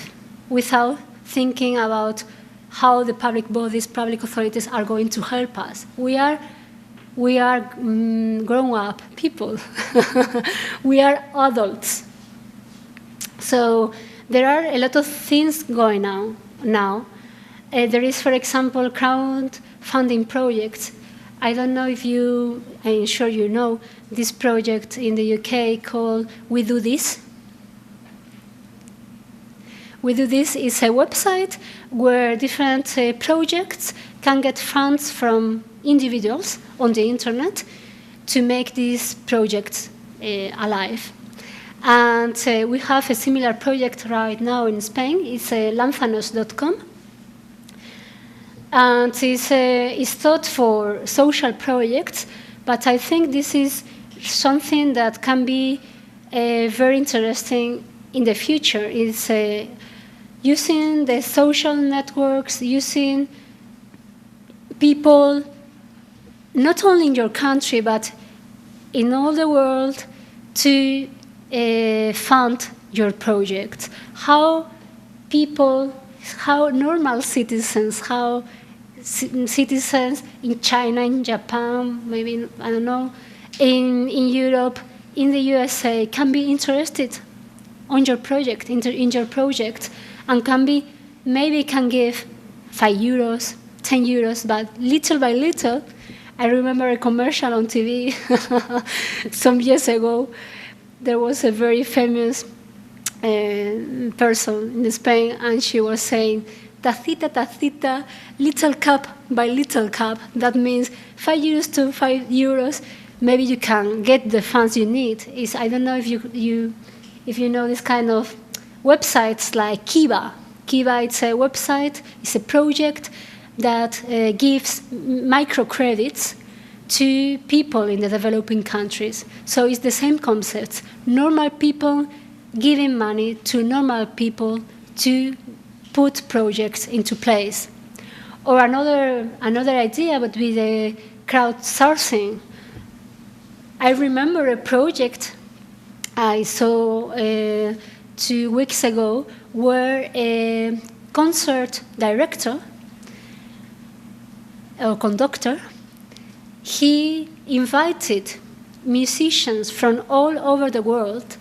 Speaker 1: without thinking about how the public bodies, public authorities are going to help us. We are grown-up people. We are adults. So there are a lot of things going on now, There is, for example, crowdfunding projects. I don't know if I'm sure you know, this project in the UK called We Do This. We Do This is a website where different projects can get funds from individuals on the internet to make these projects alive. And we have a similar project right now in Spain. It's lanzanos.com. And it's thought for social projects, but I think this is something that can be very interesting in the future. It's using the social networks, using people, not only in your country, but in all the world, to fund your project. How normal citizens, how citizens in China, in Japan, maybe, I don't know, in Europe, in the USA, can be interested on your project, in your project, and maybe can give €5, €10, but little by little. I remember a commercial on TV some years ago. There was a very famous person in Spain, and she was saying, tacita, tacita, little cup by little cup. That means €5 to €5. Maybe you can get the funds you need. I don't know if you know this kind of websites like Kiva. Kiva, it's a website, it's a project that gives microcredits to people in the developing countries. So it's the same concept. Normal people giving money to normal people to put projects into place. Or another idea would be the crowdsourcing. I remember a project I saw 2 weeks ago where a concert director or conductor, he invited musicians from all over the world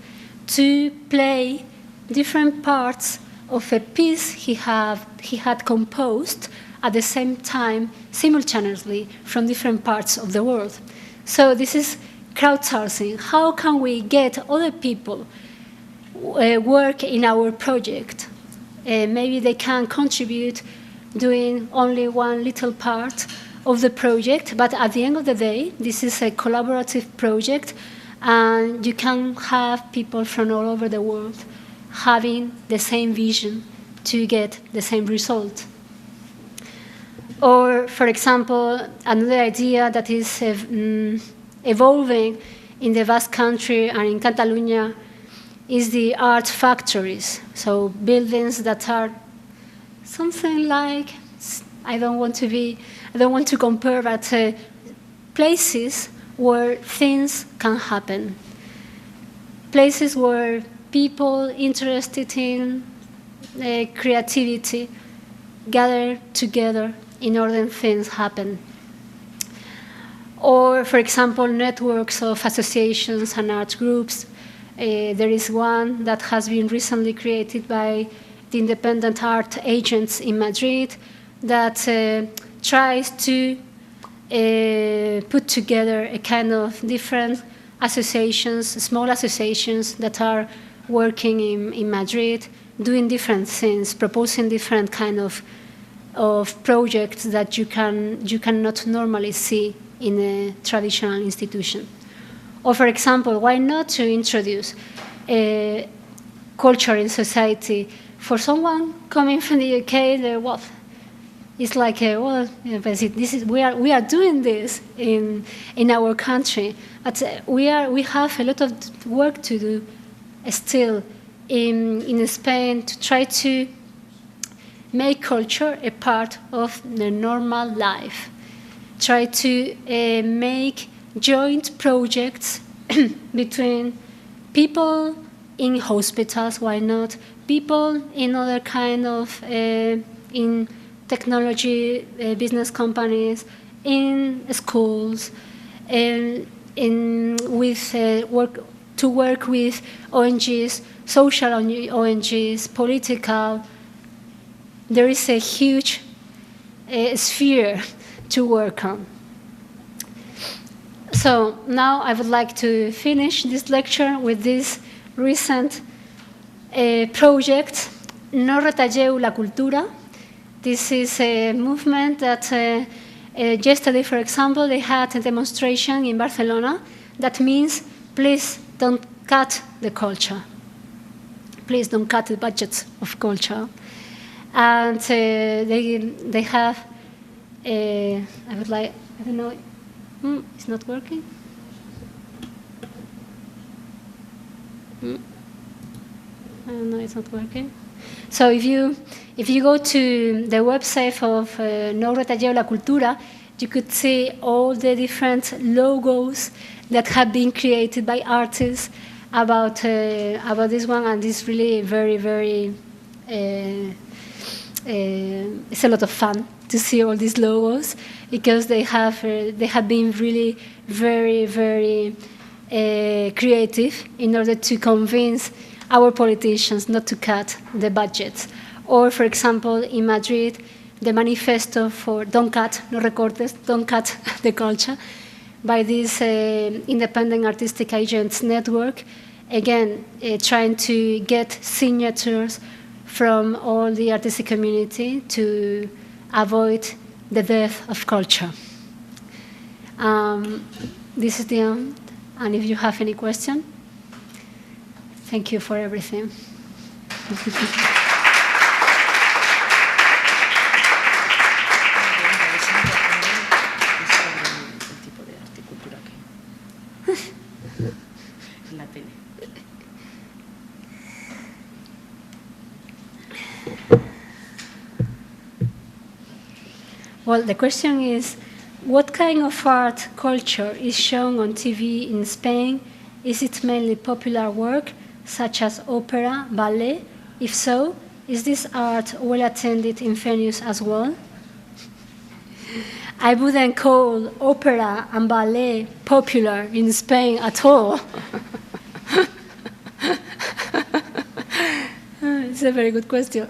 Speaker 1: to play different parts of a piece he had composed at the same time, simultaneously, from different parts of the world. So this is crowdsourcing. How can we get other people work in our project? Maybe they can contribute doing only one little part of the project, but at the end of the day, this is a collaborative project, and you can have people from all over the world having the same vision to get the same result. Or, for example, another idea that is evolving in the Basque Country and in Catalonia is the art factories. So buildings that are something like, I don't want to compare, but places where things can happen. Places where people interested in creativity gather together in order things happen. Or, for example, networks of associations and art groups. There is one that has been recently created by the independent art agents in Madrid that tries to put together a kind of different associations, small associations that are working in Madrid, doing different things, proposing different kind of projects that you cannot normally see in a traditional institution. Or, for example, why not to introduce culture in society? For someone coming from the UK, it's like, we are doing this in our country, but we have a lot of work to do still in Spain to try to make culture a part of the normal life. Try to make joint projects between people in hospitals, why not? People in other kind of, in technology, business companies, in schools, and to work with ONGs, social ONGs, political. There is a huge sphere to work on. So now I would like to finish this lecture with this recent project, No retalleu la cultura. This is a movement that yesterday, for example, they had a demonstration in Barcelona that means, please don't cut the culture. Please don't cut the budget of culture. And they have, I would like, I don't know, it's not working? I don't know, it's not working. So if you go to the website of No retalleu la cultura, you could see all the different logos that have been created by artists about this one, and it's really very, very, it's a lot of fun to see all these logos, because they have been really very, very creative in order to convince our politicians not to cut the budgets. Or, for example, in Madrid, the manifesto for Don't Cut, No Recortes, Don't Cut the Culture, by this independent artistic agents network, again, trying to get signatures from all the artistic community to avoid the death of culture. This is the end, and if you have any question, thank you for everything. Well, the question is, what kind of art culture is shown on TV in Spain? Is it mainly popular work, such as opera, ballet? If so, is this art well attended in venues as well? I wouldn't call opera and ballet popular in Spain at all. It's a very good question.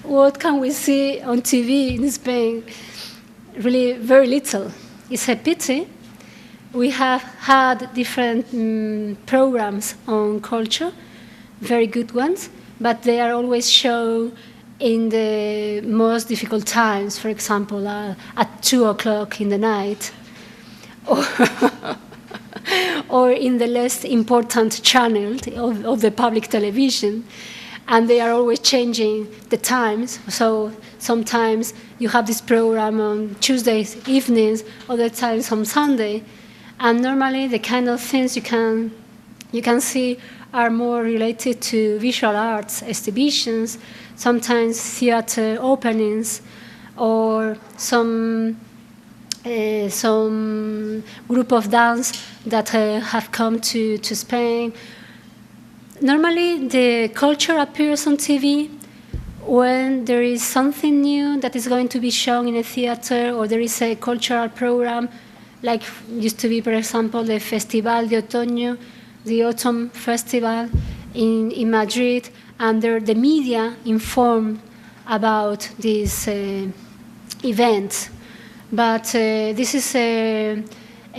Speaker 1: What can we see on TV in Spain? Really very little. It's a pity. We have had different programs on culture, very good ones, but they are always shown in the most difficult times, for example, at 2 o'clock in the night, or in the less important channel of the public television. And they are always changing the times. So sometimes you have this program on Tuesdays evenings, other times on Sunday. And normally the kind of things you can see are more related to visual arts exhibitions, sometimes theater openings, or some group of dance that have come to Spain. Normally, the culture appears on TV when there is something new that is going to be shown in a theater, or there is a cultural program, like used to be, for example, the Festival de Otoño, the Autumn Festival in Madrid, and the media inform about these events. But this is a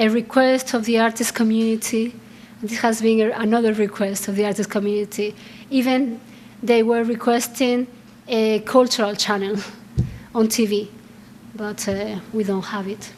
Speaker 1: request of the artist community. This has been another request of the artist community. Even they were requesting a cultural channel on TV, but we don't have it.